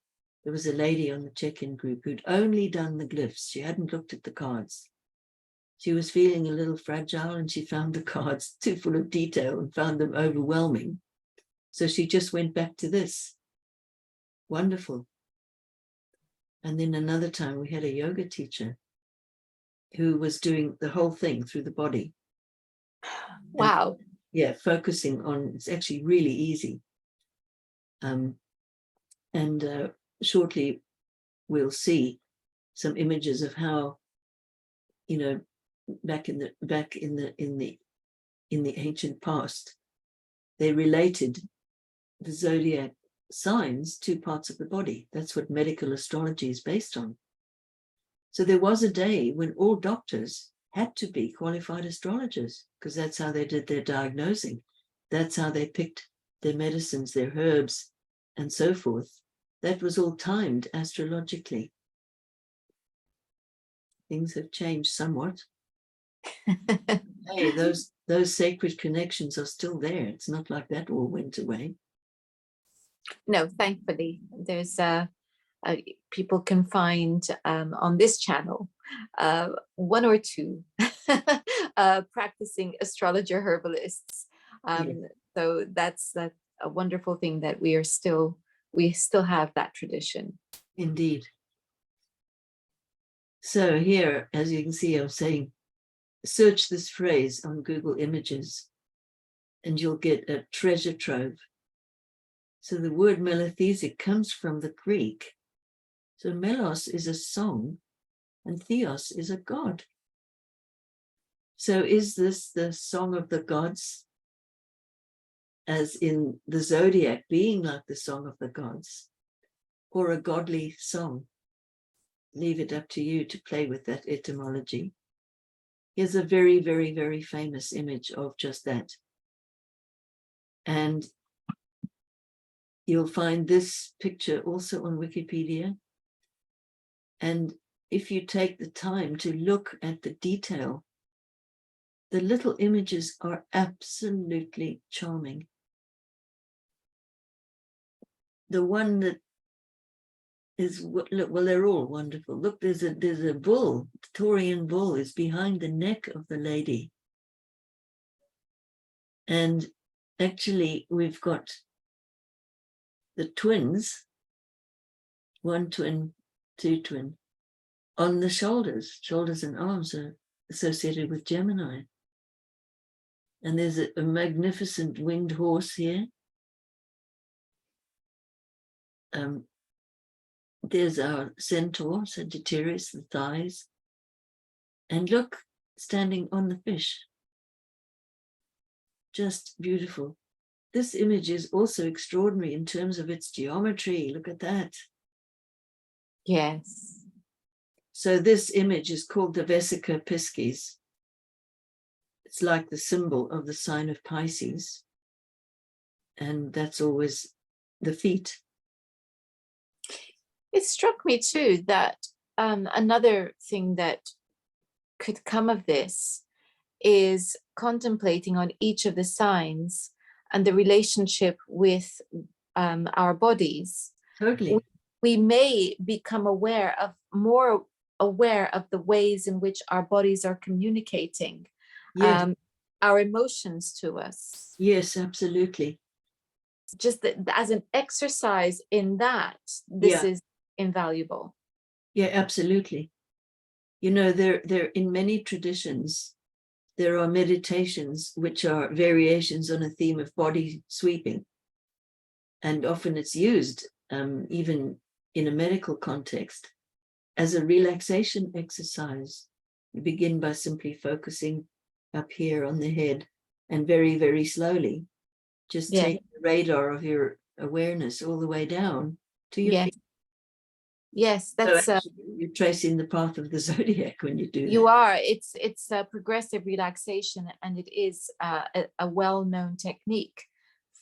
there was a lady on the check-in group who'd only done the glyphs. She hadn't looked at the cards. She was feeling a little fragile, and she found the cards too full of detail and found them overwhelming. So she just went back to this. Wonderful. And then another time we had a yoga teacher who was doing the whole thing through the body. Wow. And, yeah, focusing on, it's actually really easy. And shortly we'll see some images of how, back in the ancient past, they related the zodiac signs to parts of the body. That's what medical astrology is based on. So there was a day when all doctors had to be qualified astrologers, because that's how they did their diagnosing. That's how they picked their medicines, their herbs, and so forth. That was all timed astrologically. Things have changed somewhat. Hey, those sacred connections are still there. It's not like that all went away. No, thankfully, there's people can find on this channel one or two practicing astrologer herbalists. Yeah. So that's a wonderful thing that we still have that tradition. Indeed. So here, as you can see, I'm saying, search this phrase on Google Images and you'll get a treasure trove. So the word melathesic comes from the Greek. So melos is a song and theos is a god. So is this the song of the gods, as in the zodiac being like the song of the gods, or a godly song? Leave it up to you to play with that etymology. Here's a very, very, very famous image of just that. And you'll find this picture also on Wikipedia. And if you take the time to look at the detail, the little images are absolutely charming. The one that is, look, well, they're all wonderful. Look, there's a bull, the Taurian bull is behind the neck of the lady. And actually, we've got the twins, one twin, two twin, on the shoulders. Shoulders and arms are associated with Gemini. And there's a magnificent winged horse here. there's our centaur, Sagittarius, the thighs. And look, standing on the fish. Just beautiful. This image is also extraordinary in terms of its geometry. Look at that. Yes. So this image is called the Vesica Piscis. It's like the symbol of the sign of Pisces. And that's always the feet. It struck me too that another thing that could come of this is contemplating on each of the signs and the relationship with our bodies. Totally. We may become more aware of the ways in which our bodies are communicating Yes. Our emotions to us. Yes, absolutely. Just as an exercise in that, this is invaluable. Yeah, absolutely. You know, there in many traditions, there are meditations which are variations on a theme of body sweeping. And often it's used, even in a medical context, as a relaxation exercise. You begin by simply focusing up here on the head, and very, very slowly, just take the radar of your awareness all the way down to your feet. Yes, that's so you're tracing the path of the zodiac when you do that. You are. It's a progressive relaxation, and it is a well-known technique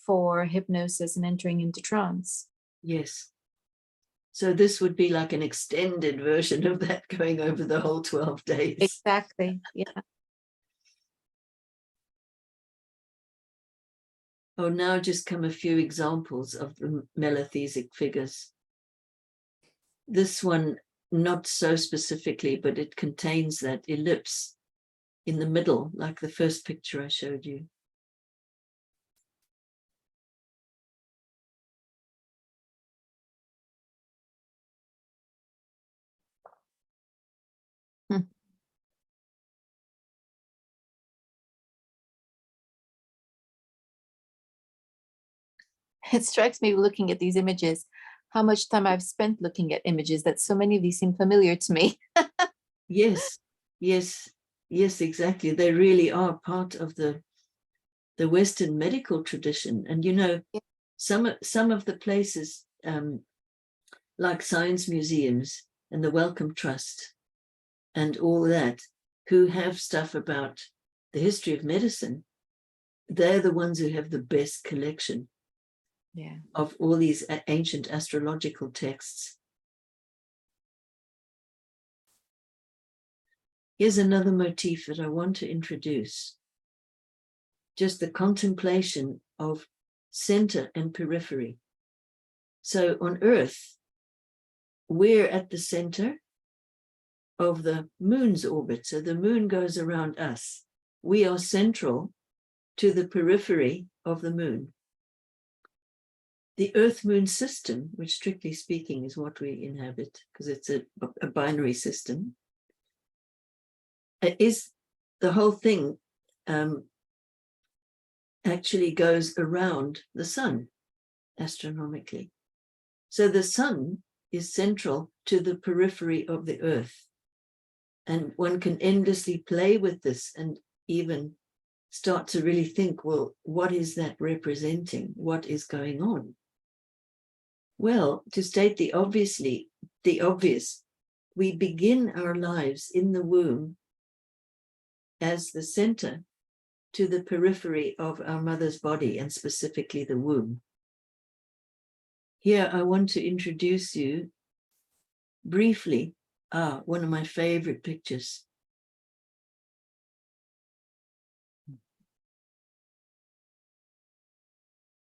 for hypnosis and entering into trance. Yes. So this would be like an extended version of that, going over the whole 12 days. Exactly. Yeah. Oh, now just come a few examples of the melathesic figures. This one, not so specifically, but it contains that ellipse in the middle, like the first picture I showed you. It strikes me looking at these images, how much time I've spent looking at images, that so many of these seem familiar to me. Yes, yes, yes, exactly. They really are part of the Western medical tradition. And, you know, some of the places, like science museums and the Wellcome Trust and all that, who have stuff about the history of medicine, they're the ones who have the best collection of all these ancient astrological texts. Here's another motif that I want to introduce. Just the contemplation of center and periphery. So on Earth, we're at the center of the moon's orbit. So the moon goes around us. We are central to the periphery of the moon. The Earth-Moon system, which strictly speaking is what we inhabit, because it's a binary system, is the whole thing actually goes around the sun astronomically. So the sun is central to the periphery of the Earth. And one can endlessly play with this and even start to really think, well, what is that representing? What is going on? Well, to state the obvious, we begin our lives in the womb as the center to the periphery of our mother's body, and specifically the womb. Here, I want to introduce you briefly, one of my favorite pictures.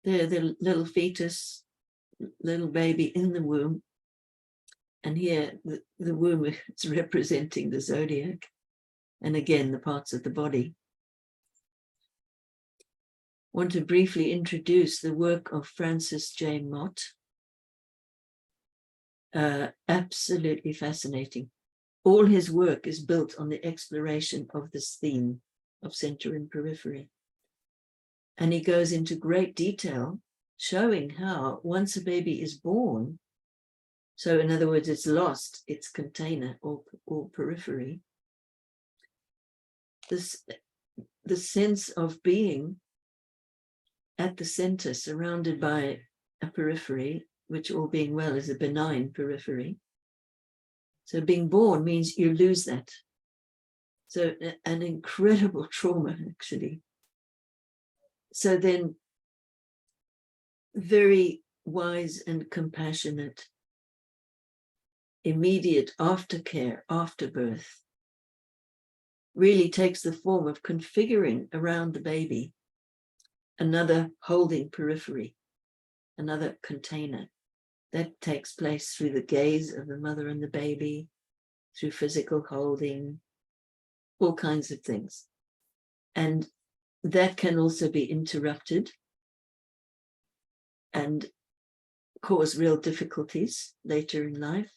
There, the little fetus, little baby in the womb. And here, the womb is representing the zodiac. And again, the parts of the body. I want to briefly introduce the work of Francis J. Mott. Absolutely fascinating. All his work is built on the exploration of this theme of center and periphery. And he goes into great detail, showing how once a baby is born, So in other words, it's lost its container or periphery. The sense of being at the center, surrounded by a periphery, which all being well is a benign periphery. So being born means you lose that. So an incredible trauma, actually. So then very wise and compassionate, immediate aftercare after birth really takes the form of configuring around the baby another holding periphery, another container. That takes place through the gaze of the mother and the baby, through physical holding, all kinds of things. And that can also be interrupted and cause real difficulties later in life.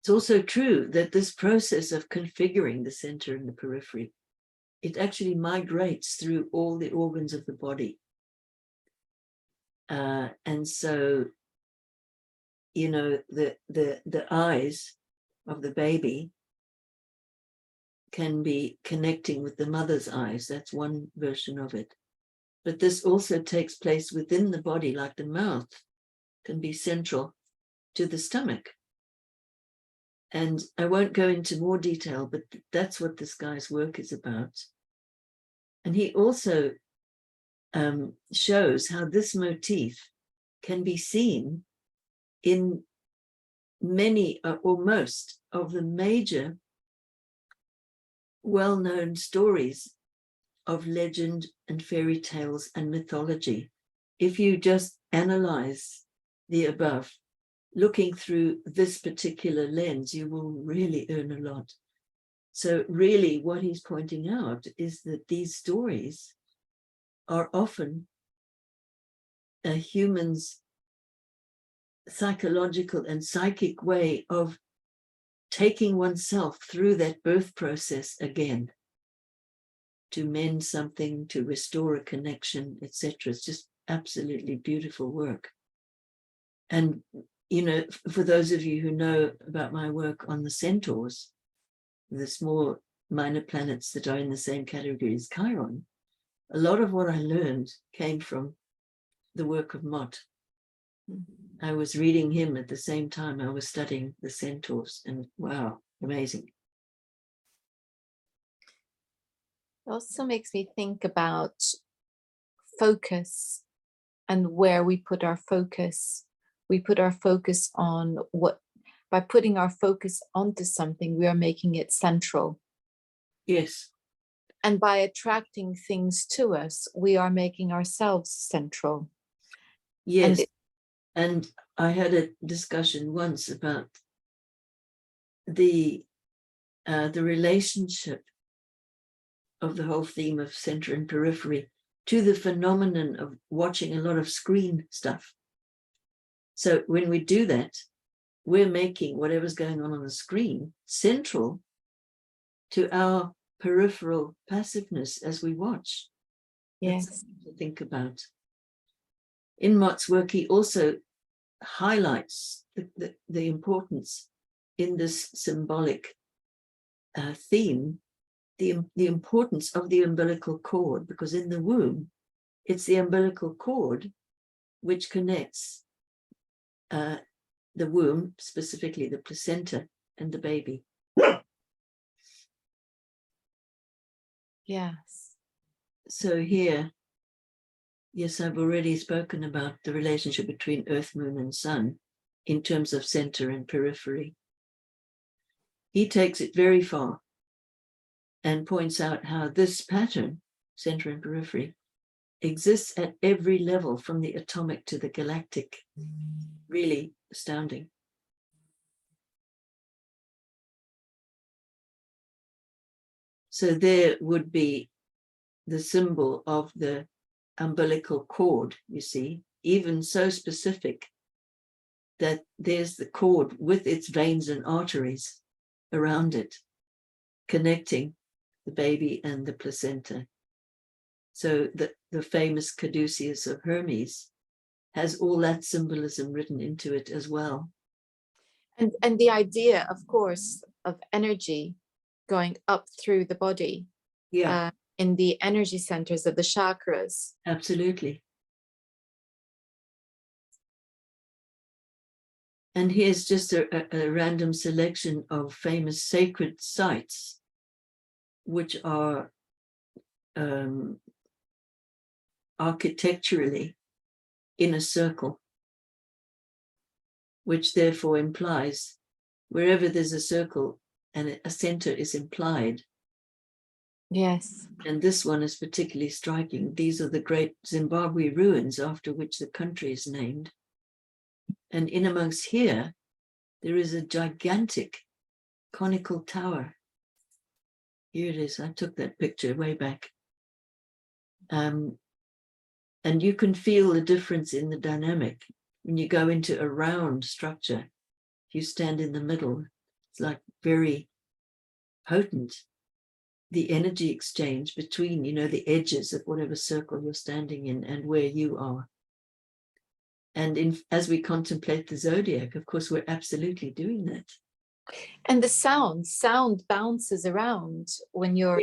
It's also true that this process of configuring the center and the periphery, it actually migrates through all the organs of the body. And so, you know, the eyes of the baby can be connecting with the mother's eyes. That's one version of it. But this also takes place within the body, like the mouth can be central to the stomach. And I won't go into more detail, but that's what this guy's work is about. And he also shows how this motif can be seen in many or most of the major well-known stories of legend and fairy tales and mythology. If you just analyze the above, looking through this particular lens, you will really earn a lot. So really what he's pointing out is that these stories are often a human's psychological and psychic way of taking oneself through that birth process again, to mend something, to restore a connection, etc. It's just absolutely beautiful work. And, you know, for those of you who know about my work on the centaurs, the small minor planets that are in the same category as Chiron, a lot of what I learned came from the work of Mott. I was reading him at the same time I was studying the centaurs, and wow, amazing. It also makes me think about focus and where we put our focus. We put our focus on what, by putting our focus onto something, we are making it central. Yes. And by attracting things to us, we are making ourselves central. Yes. And I had a discussion once about the relationship of the whole theme of center and periphery to the phenomenon of watching a lot of screen stuff. So when we do that, we're making whatever's going on the screen central to our peripheral passiveness as we watch. Yes. That's something to think about. In Mott's work, he also highlights the importance in this symbolic theme, the importance of the umbilical cord, because in the womb, it's the umbilical cord which connects the womb, specifically the placenta, and the baby. Yes. So here, yes, I've already spoken about the relationship between Earth, Moon, and Sun in terms of center and periphery. He takes it very far and points out how this pattern, center and periphery, exists at every level from the atomic to the galactic. Really astounding. So there would be the symbol of the umbilical cord, you see, even so specific that there's the cord with its veins and arteries around it, connecting the baby and the placenta. So the famous caduceus of Hermes has all that symbolism written into it as well. And the idea, of course, of energy going up through the body, Yeah, in the energy centers of the chakras. absolutely. And here's just a random selection of famous sacred sites, which are architecturally in a circle, which therefore implies wherever there's a circle and a center is implied. Yes. And this one is particularly striking. These are the great Zimbabwe ruins after which the country is named. And in amongst here, there is a gigantic conical tower. Here it is. I took that picture way back. And you can feel the difference in the dynamic when you go into a round structure. If you stand in the middle, it's like very potent. The energy exchange between, the edges of whatever circle you're standing in and where you are. And as we contemplate the zodiac, of course, we're absolutely doing that. And the sound bounces around when you're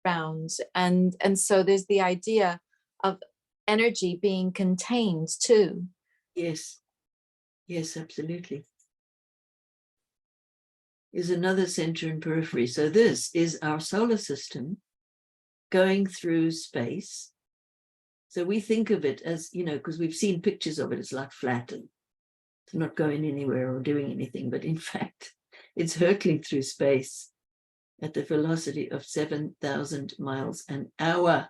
around. And so there's the idea of energy being contained too. Yes, absolutely. Is another center and periphery. So this is our solar system going through space. So we think of it as, because we've seen pictures of it, it's like flat and it's not going anywhere or doing anything. But in fact, it's hurtling through space at the velocity of 7,000 miles an hour.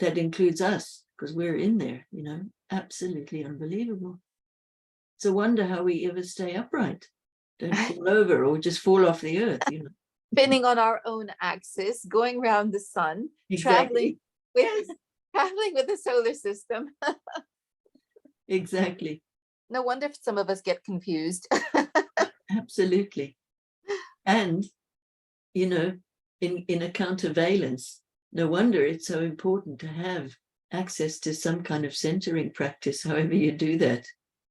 That includes us, because we're in there, absolutely unbelievable. It's a wonder how we ever stay upright, don't fall over or just fall off the earth, Spinning on our own axis, going around the sun, exactly. traveling with the solar system. Exactly. No wonder if some of us get confused. Absolutely. And, in a countervalence, no wonder it's so important to have access to some kind of centering practice, however you do that.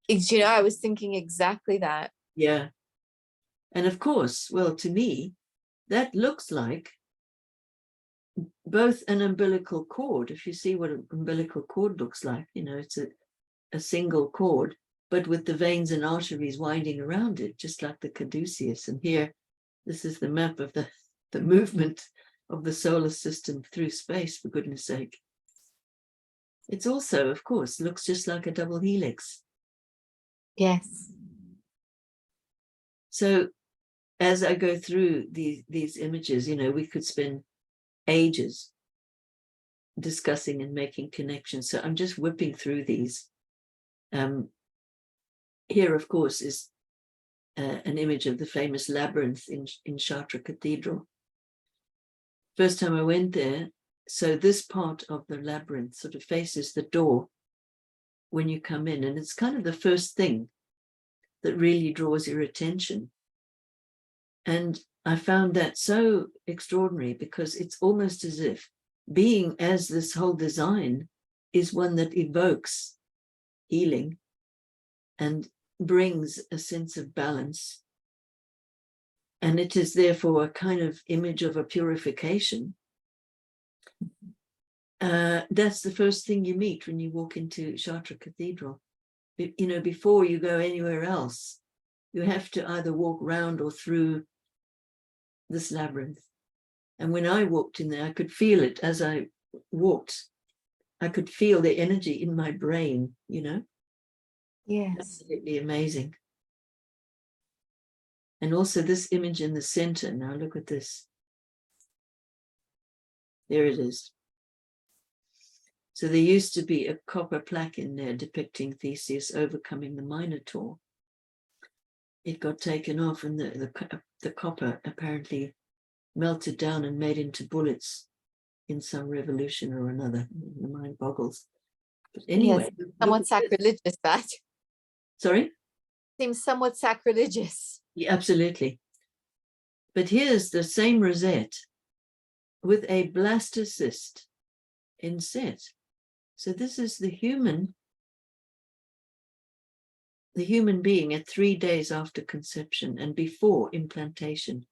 I was thinking exactly that. Yeah. And of course, well, to me, that looks like both an umbilical cord. If you see what an umbilical cord looks like, it's a single cord, but with the veins and arteries winding around it, just like the caduceus. And here, this is the map of the movement of the solar system through space, for goodness sake. It's also, of course, looks just like a double helix. Yes. So as I go through these images, we could spend ages discussing and making connections. So I'm just whipping through these. Here, of course, is an image of the famous labyrinth in Chartres Cathedral. First time I went there, so this part of the labyrinth sort of faces the door when you come in, and it's kind of the first thing that really draws your attention. And I found that so extraordinary because it's almost as if being as this whole design is one that evokes healing and brings a sense of balance. And it is therefore a kind of image of a purification. That's the first thing you meet when you walk into Chartres Cathedral. Before you go anywhere else, you have to either walk round or through this labyrinth. And when I walked in there, I could feel it as I walked. I could feel the energy in my brain, Yes. Absolutely amazing. And also this image in the center. Now look at this. There it is. So there used to be a copper plaque in there depicting Theseus overcoming the Minotaur. It got taken off, and the copper apparently melted down and made into bullets in some revolution or another. The mind boggles. But anyway, yes, somewhat sacrilegious that. Sorry? Seems somewhat sacrilegious. Yeah, absolutely. But here's the same rosette with a blastocyst inset. So this is the human the human being at 3 days after conception and before implantation.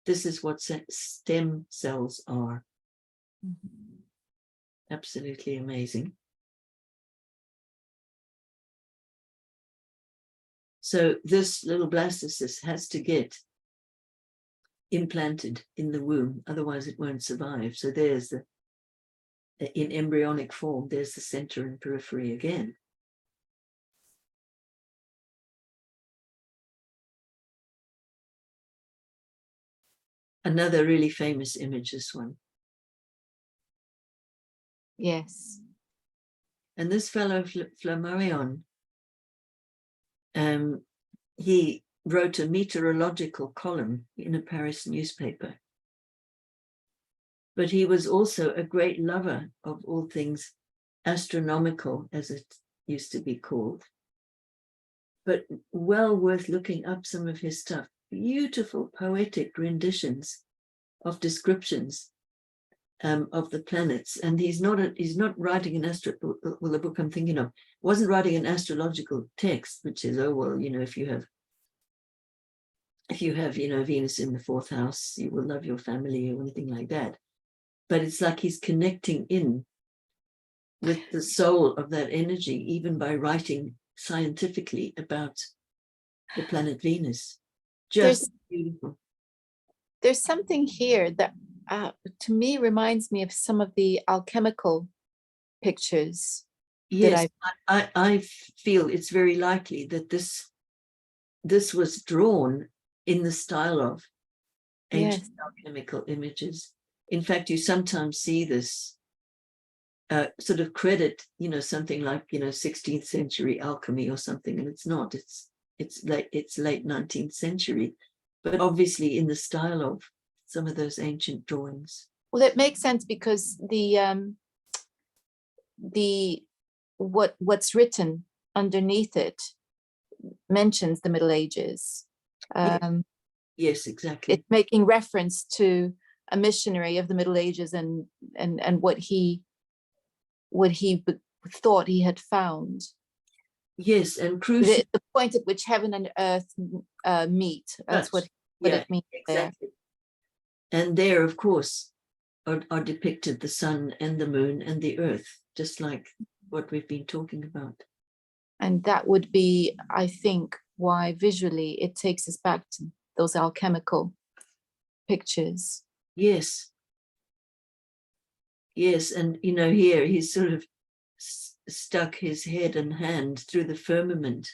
This is what stem cells are. Mhm. Absolutely amazing. So this little blastocyst has to get implanted in the womb, otherwise it won't survive. So there's the, in embryonic form, there's the center and periphery again. Another really famous image, this one. Yes. And this fellow, Flammarion, he wrote a meteorological column in a Paris newspaper. But he was also a great lover of all things astronomical, as it used to be called. But well worth looking up some of his stuff. Beautiful poetic renditions of descriptions of the planets. And he's not writing an the book I'm thinking of wasn't writing an astrological text, which is, oh, well, you know, if you have, you know, Venus in the 4th house, you will love your family or anything like that. But it's like he's connecting in with the soul of that energy, even by writing scientifically about the planet Venus. Just beautiful. There's something here that to me reminds me of some of the alchemical pictures. Yes, I feel it's very likely that this was drawn in the style of ancient alchemical images. In fact, you sometimes see this sort of credit, you know, something like, you know, 16th century alchemy or something, and it's not. It's late 19th century, but obviously in the style of some of those ancient drawings. Well, it makes sense because what's written underneath it mentions the Middle Ages. Yes, exactly. It's making reference to a missionary of the Middle Ages and what he thought he had found. Yes, and crucial. The point at which heaven and earth meet. That's what it means exactly. There. And there, of course, are depicted the sun and the moon and the earth, just like what we've been talking about. And that would be, I think, why visually it takes us back to those alchemical pictures. Yes. Yes, and you know, here he's sort of stuck his head and hand through the firmament.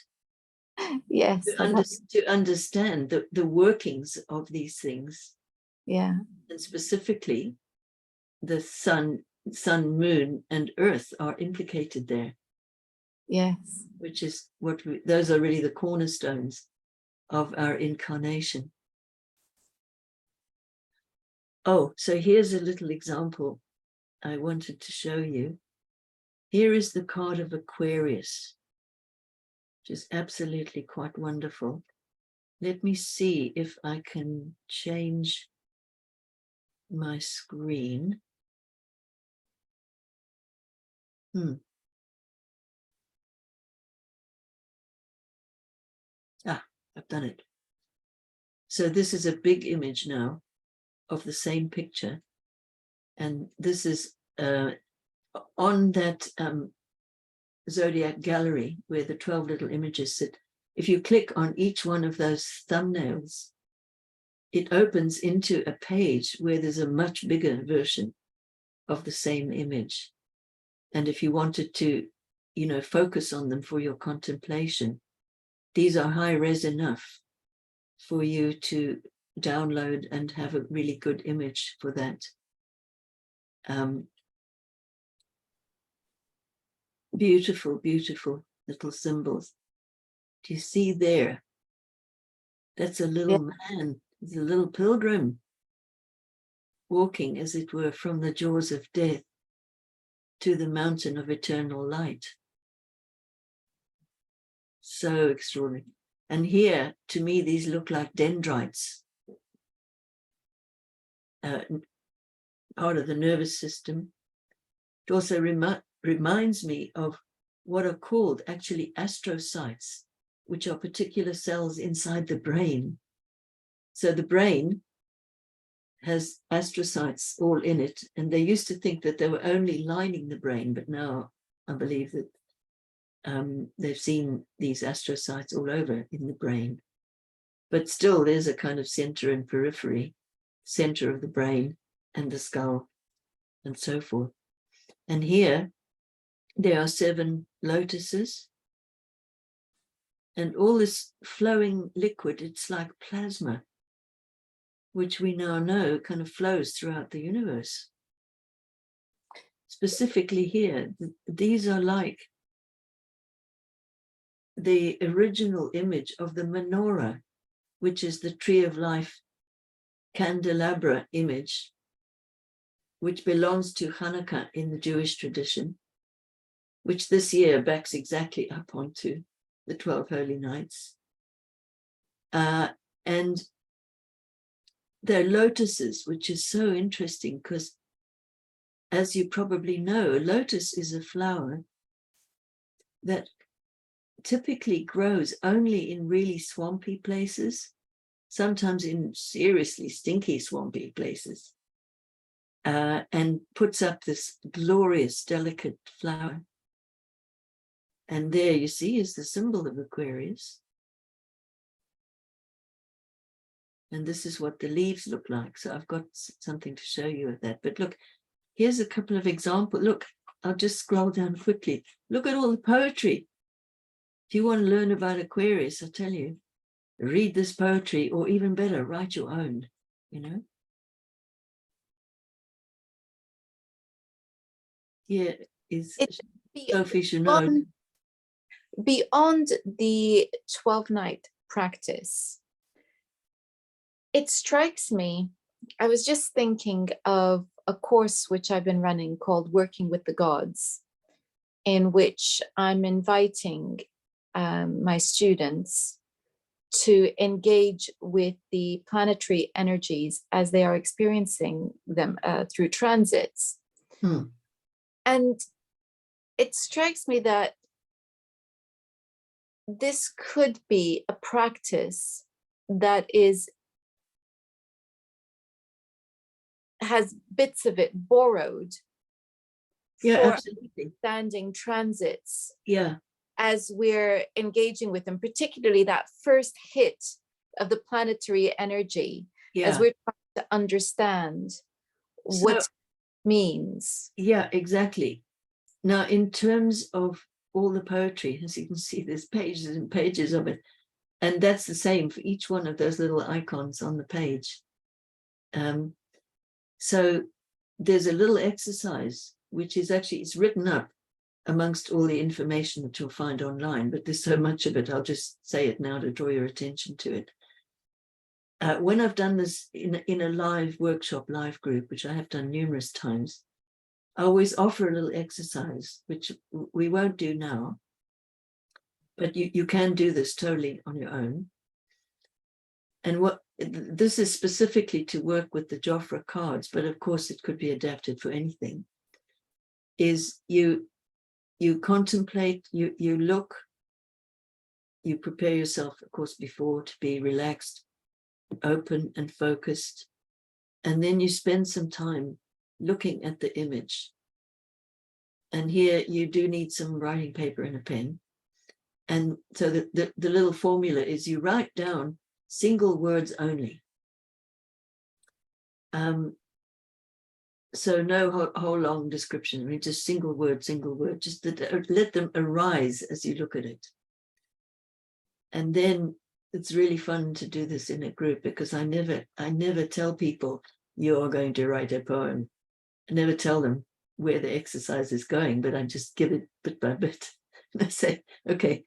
Yes. To understand the workings of these things. Yeah. And specifically, the sun, moon, and earth are implicated there. Yes. Which is those are really the cornerstones of our incarnation. Oh, so here's a little example I wanted to show you. Here is the card of Aquarius, which is absolutely quite wonderful. Let me see if I can change my screen. I've done it. So this is a big image now of the same picture. And this is on that Zodiac gallery where the 12 little images sit. If you click on each one of those thumbnails, it opens into a page where there's a much bigger version of the same image. And if you wanted to, you know, focus on them for your contemplation, these are high res enough for you to download and have a really good image for that. Beautiful, beautiful little symbols. Do you see there? That's a little man, it's a little pilgrim walking, as it were, from the jaws of death to the mountain of eternal light. So extraordinary. And here, to me, these look like dendrites, part of the nervous system. It also reminds me of what are called actually astrocytes, which are particular cells inside the brain. So the brain has astrocytes all in it, and they used to think that they were only lining the brain, but now I believe that they've seen these astrocytes all over in the brain. But still, there's a kind of center and periphery, center of the brain and the skull, and so forth. And here, there are 7 lotuses, and all this flowing liquid, it's like plasma, which we now know kind of flows throughout the universe. Specifically here, these are like the original image of the menorah, which is the tree of life candelabra image, which belongs to Hanukkah in the Jewish tradition, which this year backs exactly up onto the 12 Holy Nights. And they're lotuses, which is so interesting because, as you probably know, a lotus is a flower that typically grows only in really swampy places, sometimes in seriously stinky, swampy places, and puts up this glorious, delicate flower. And there you see is the symbol of Aquarius. And this is what the leaves look like. So I've got something to show you of that. But look, here's a couple of examples. Look, I'll just scroll down quickly. Look at all the poetry. If you want to learn about Aquarius, I tell you, read this poetry, or even better, write your own, you know. Here is Sophie Chennaud. Beyond the 12-night practice, it strikes me, I was just thinking of a course which I've been running called Working with the Gods, in which I'm inviting my students to engage with the planetary energies as they are experiencing them through transits. And it strikes me that this could be a practice that has bits of it borrowed for absolutely. Understanding transits. Yeah. As we're engaging with them, particularly that first hit of the planetary energy, as we're trying to understand what it means. Yeah, exactly. Now, in terms of all the poetry, as you can see, there's pages and pages of it. And that's the same for each one of those little icons on the page. So there's a little exercise, which is actually, it's written up amongst all the information that you'll find online, but there's so much of it, I'll just say it now to draw your attention to it. When I've done this in a live workshop, live group, which I have done numerous times, I always offer a little exercise, which we won't do now, but you can do this totally on your own. And this is specifically to work with the Jofra cards, but of course it could be adapted for anything, is you contemplate, you look, you prepare yourself, of course, before to be relaxed, open and focused. And then you spend some time looking at the image. And here you do need some writing paper and a pen. And so the little formula is you write down single words only. So no whole long description, I mean, just single word, just let them arise as you look at it. And then it's really fun to do this in a group, because I never tell people you're going to write a poem. I never tell them where the exercise is going, but I just give it bit by bit. And I say, okay,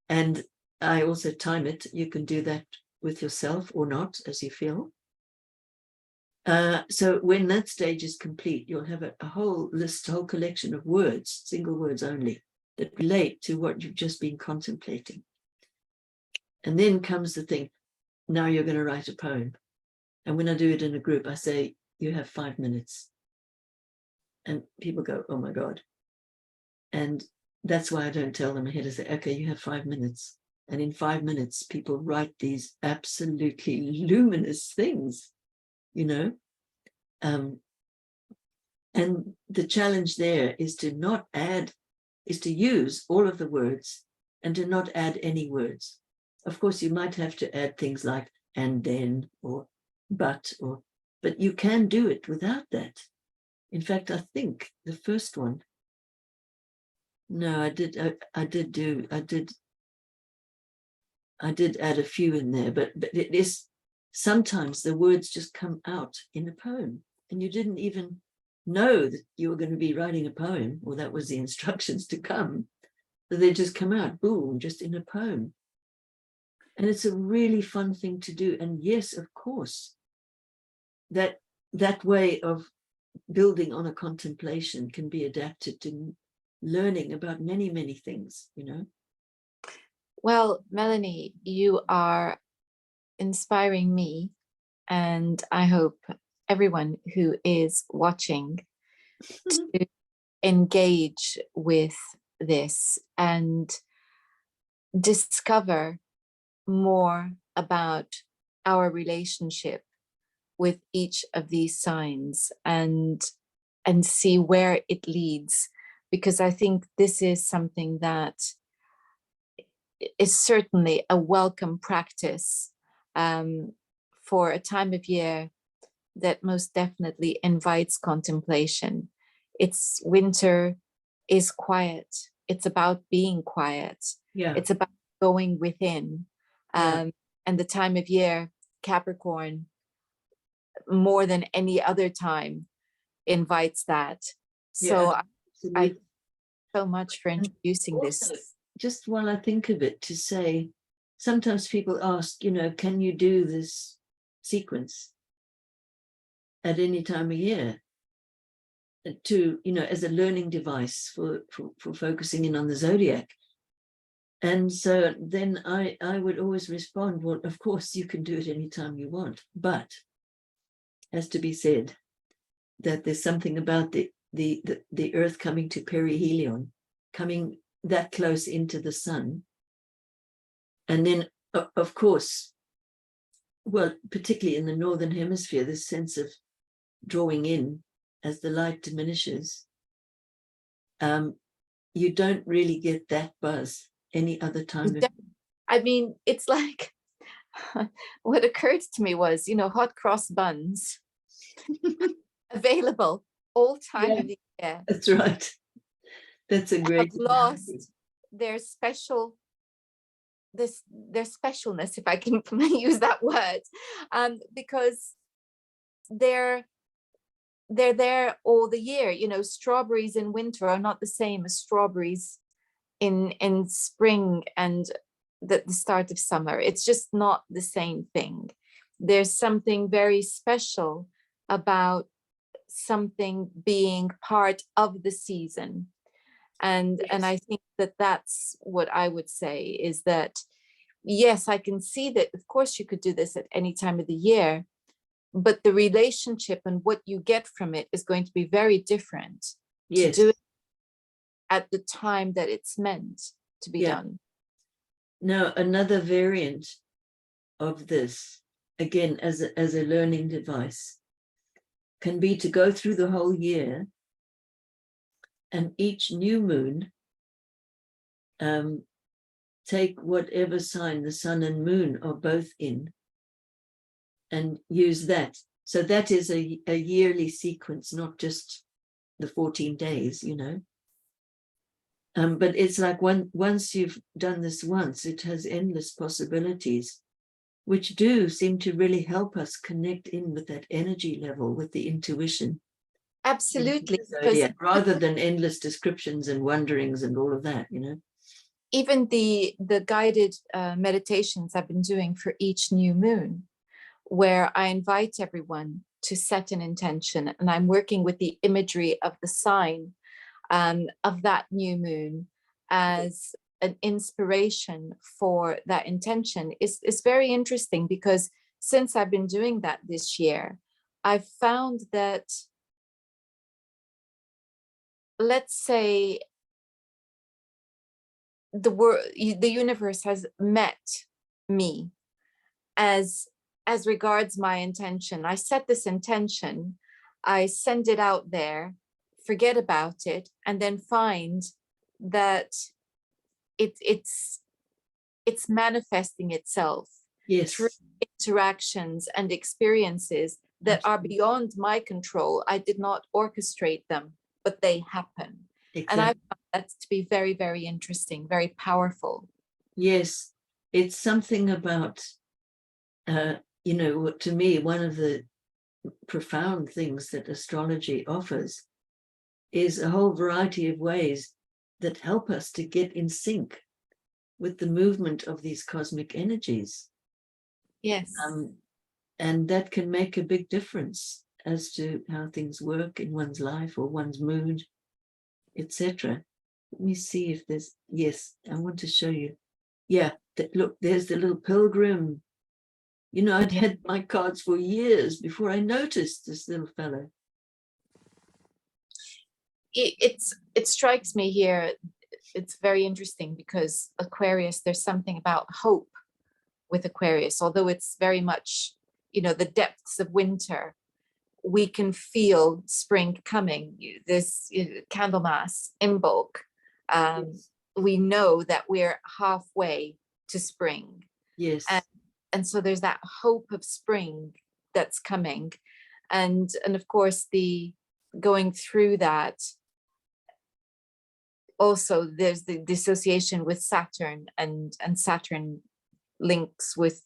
and I also time it. You can do that with yourself or not, as you feel. So when that stage is complete, you'll have a whole list, whole collection of words, single words only, that relate to what you've just been contemplating. And then comes the thing, now you're going to write a poem. And when I do it in a group, I say, you have 5 minutes. And people go, oh my God. And that's why I don't tell them ahead. I say, okay, you have 5 minutes. And in 5 minutes, people write these absolutely luminous things, you know. And the challenge there is to not add, is to use all of the words and to not add any words. Of course, you might have to add things like and then or but you can do it without that. In fact, I think the first one, no, I did add a few in there, but it is sometimes the words just come out in a poem and you didn't even know that you were going to be writing a poem, or that was the instructions to come. So they just come out, boom, just in a poem. And it's a really fun thing to do. And yes, of course, that way of building on a contemplation can be adapted to learning about many, many things, you know. Well, Melanie, you are inspiring me, and I hope everyone who is watching to engage with this and discover more about our relationship with each of these signs and see where it leads, because I think this is something that is certainly a welcome practice for a time of year that most definitely invites contemplation. It's winter is quiet. It's about being quiet. Yeah. It's about going within. And the time of year, Capricorn, more than any other time, invites that. So I so much for introducing also, this. Just while I think of it, to say, sometimes people ask, you know, can you do this sequence at any time of year? To, you know, as a learning device for focusing in on the zodiac. And so then I would always respond, well, of course you can do it anytime you want, but has to be said that there's something about the earth coming to perihelion, coming that close into the sun. And then, of course, well, particularly in the northern hemisphere, this sense of drawing in as the light diminishes. You don't really get that buzz any other time. I mean, it's like what occurred to me was, you know, hot cross buns available all time of the year. That's right. That's a great have lost their special their specialness, if I can use that word, because they're there all the year. You know, strawberries in winter are not the same as strawberries in spring and the start of summer. It's just not the same thing. There's something very special about something being part of the season. And I think that that's what I would say, is that, yes, I can see that, of course, you could do this at any time of the year, but the relationship and what you get from it is going to be very different to do it at the time that it's meant to be done. Now, another variant of this, again, as a learning device, can be to go through the whole year, and each new moon, take whatever sign the sun and moon are both in and use that. So that is a yearly sequence, not just the 14 days, you know. But it's like once you've done this once, it has endless possibilities, which do seem to really help us connect in with that energy level, with the intuition. Absolutely. Rather than endless descriptions and wonderings and all of that, you know. Even the guided meditations I've been doing for each new moon, where I invite everyone to set an intention, and I'm working with the imagery of the sign of that new moon as an inspiration for that intention. Is very interesting, because since I've been doing that this year, I've found that, let's say, the universe has met me as regards my intention. I set this intention, I send it out there, forget about it, and then find that it's manifesting itself through Yes. interactions and experiences that are Absolutely. beyond my control. I did not orchestrate them, but they happen. And I Exactly. found that to be very, very interesting, very powerful. Yes. It's something about, to me, one of the profound things that astrology offers is a whole variety of ways that help us to get in sync with the movement of these cosmic energies. Yes. And that can make a big difference as to how things work in one's life or one's mood, etc. Let me see if there's, yes, I want to show you. Yeah, look, there's the little pilgrim. I'd had my cards for years before I noticed this little fellow. It strikes me here, it's very interesting because Aquarius, there's something about hope with Aquarius, although it's very much, the depths of winter, we can feel spring coming. This Candlemas, Imbolc, Yes. we know that we're halfway to spring. Yes. And so there's that hope of spring that's coming. And of course, the going through that, also there's the dissociation with Saturn, and Saturn links with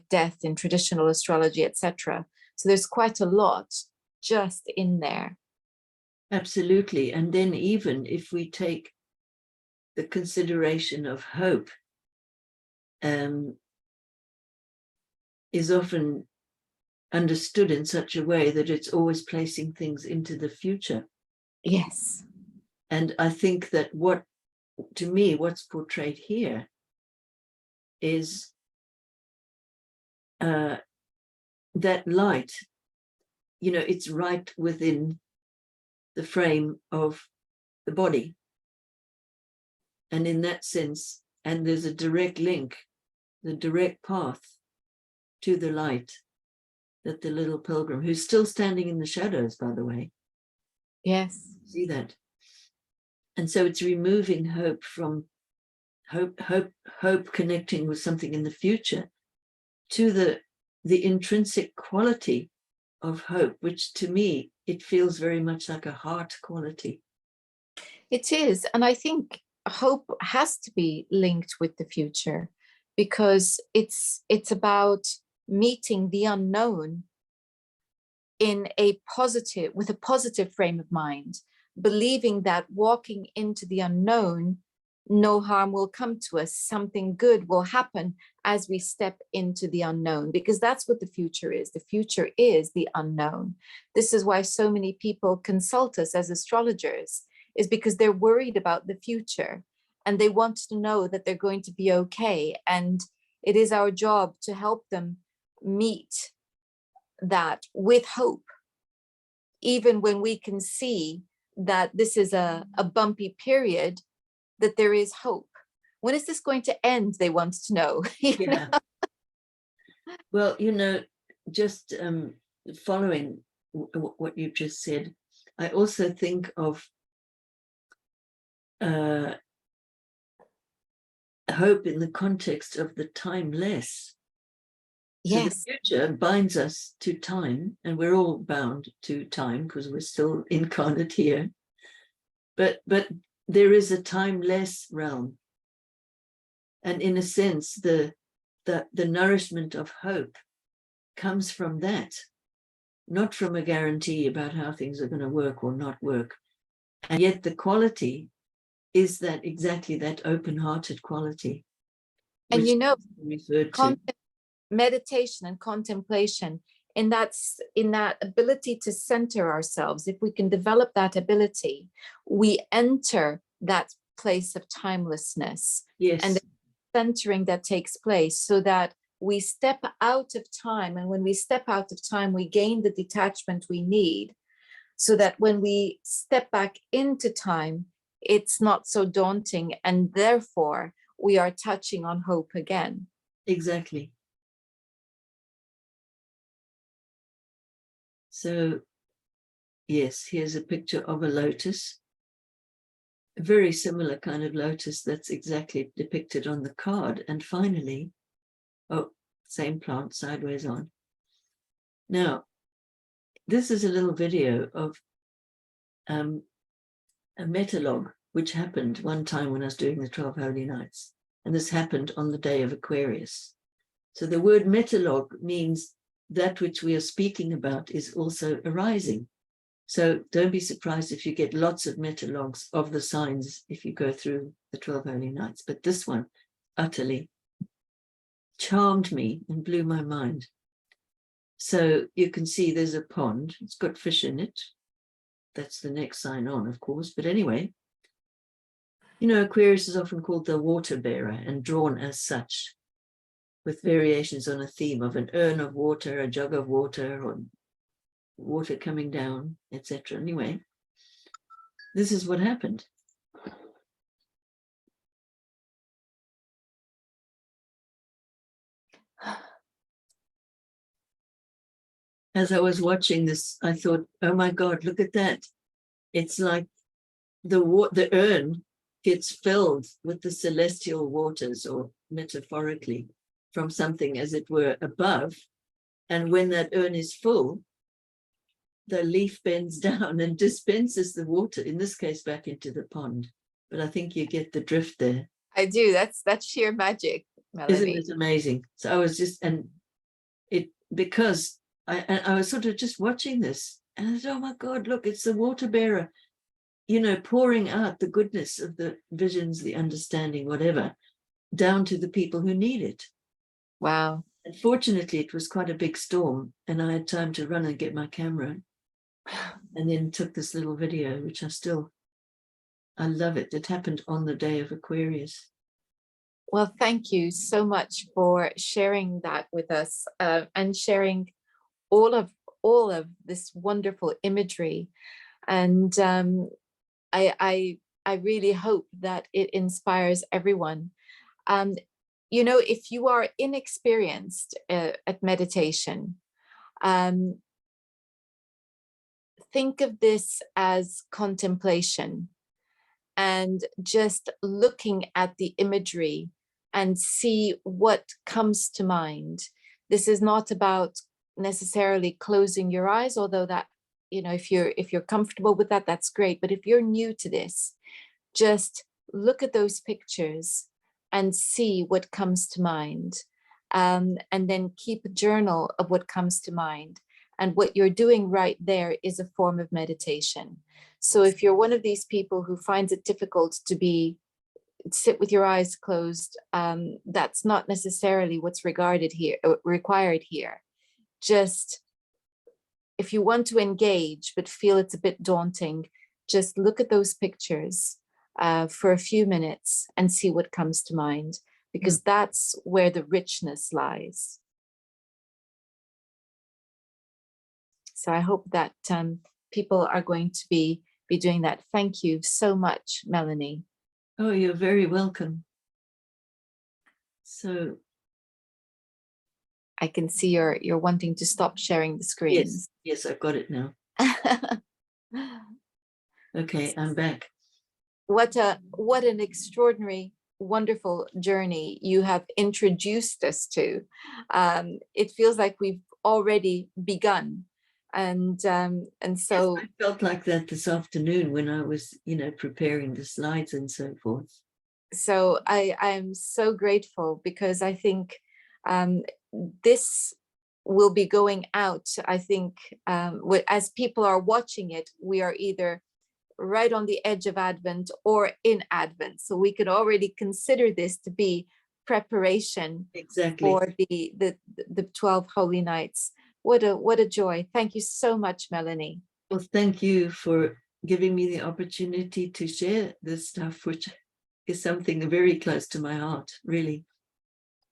death in traditional astrology, etc. So there's quite a lot just in there. Absolutely. And then even if we take the consideration of hope, is often understood in such a way that it's always placing things into the future. Yes. And I think that to me, what's portrayed here is that light, it's right within the frame of the body. And in that sense, and there's a direct link, the direct path to the light that the little pilgrim, who's still standing in the shadows, by the way. Yes. See that? And so it's removing hope from hope connecting with something in the future to the intrinsic quality of hope, which to me, it feels very much like a heart quality. It is. And I think hope has to be linked with the future, because it's about meeting the unknown with a positive frame of mind, believing that walking into the unknown, no harm will come to us. Something good will happen as we step into the unknown, because that's what the future is. The future is the unknown. This is why so many people consult us as astrologers, is because they're worried about the future and they want to know that they're going to be okay. And it is our job to help them meet that with hope, even when we can see that this is a bumpy period, that there is hope. When is this going to end? They want to know. Yeah. Well, just following what you just said, I also think of hope in the context of the timeless. So Yes. the future binds us to time, and we're all bound to time because we're still incarnate here. But there is a timeless realm. And in a sense, the nourishment of hope comes from that, not from a guarantee about how things are going to work or not work. And yet the quality is that exactly that open-hearted quality. And referred to. Meditation and contemplation, in that ability to center ourselves, if we can develop that ability, we enter that place of timelessness. Yes. And the centering that takes place, so that we step out of time. And when we step out of time, we gain the detachment we need, so that when we step back into time, it's not so daunting. And therefore, we are touching on hope again. Exactly. So, yes, here's a picture of a lotus. A very similar kind of lotus that's exactly depicted on the card. And finally, oh, same plant sideways on. Now, this is a little video of a metalogue, which happened one time when I was doing the 12 Holy Nights. And this happened on the day of Aquarius. So the word metalogue means that which we are speaking about is also arising. So don't be surprised if you get lots of metalogues of the signs if you go through the 12 Holy Nights. But this one utterly charmed me and blew my mind. So you can see there's a pond. It's got fish in it. That's the next sign on, of course. But anyway, you know, Aquarius is often called the water bearer and drawn as such, with variations on a theme of an urn of water, a jug of water, or water coming down, etc. Anyway, this is what happened. As I was watching this, I thought, oh my God, look at that. It's like the urn gets filled with the celestial waters, or metaphorically, from something as it were above. And when that urn is full, the leaf bends down and dispenses the water, in this case, back into the pond. But I think you get the drift there. I do. That's sheer magic, Melanie. Isn't it amazing? So I was just, and it, because I was sort of just watching this, and I thought, oh my God, look, it's the water bearer, you know, pouring out the goodness of the visions, the understanding, whatever, down to the people who need it. Wow. And fortunately, it was quite a big storm, and I had time to run and get my camera, and then took this little video, which I love it. It happened on the day of Aquarius. Well, thank you so much for sharing that with us, and sharing all of this wonderful imagery. And I really hope that it inspires everyone. You know, if you are inexperienced at meditation, think of this as contemplation, and just looking at the imagery and see what comes to mind. This is not about necessarily closing your eyes, although that, you know, if you're comfortable with that, that's great. But if you're new to this, just look at those pictures and see what comes to mind, and then keep a journal of what comes to mind. And what you're doing right there is a form of meditation. So if you're one of these people who finds it difficult to sit with your eyes closed, that's not necessarily what's required here. Just, if you want to engage but feel it's a bit daunting, just look at those pictures for a few minutes and see what comes to mind, because that's where the richness lies. So I hope that people are going to be doing that. Thank you so much, Melanie. Oh, you're very welcome. So I can see you're wanting to stop sharing the screens. Yes, I've got it now. Okay, I'm back. What an extraordinary, wonderful journey you have introduced us to. It feels like we've already begun. And so yes, I felt like that this afternoon when I was, you know, preparing the slides and so forth. So I'm so grateful, because I think this will be going out. I think as people are watching it, we are either right on the edge of Advent or in Advent. So we could already consider this to be preparation for the 12 Holy Nights. What a joy. Thank you so much, Melanie. Well, thank you for giving me the opportunity to share this stuff, which is something very close to my heart, really.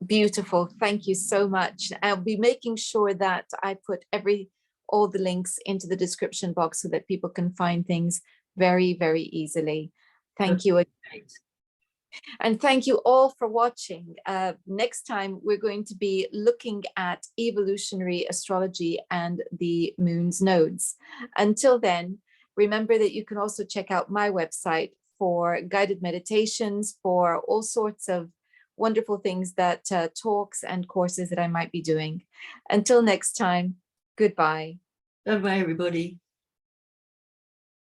Beautiful. Thank you so much. I'll be making sure that I put all the links into the description box so that people can find things very, very easily. Thank you. Great. And thank you all for watching. Next time, we're going to be looking at evolutionary astrology and the moon's nodes. Until then, remember that you can also check out my website for guided meditations, for all sorts of wonderful things that talks and courses that I might be doing. Until next time, goodbye. Bye-bye, everybody.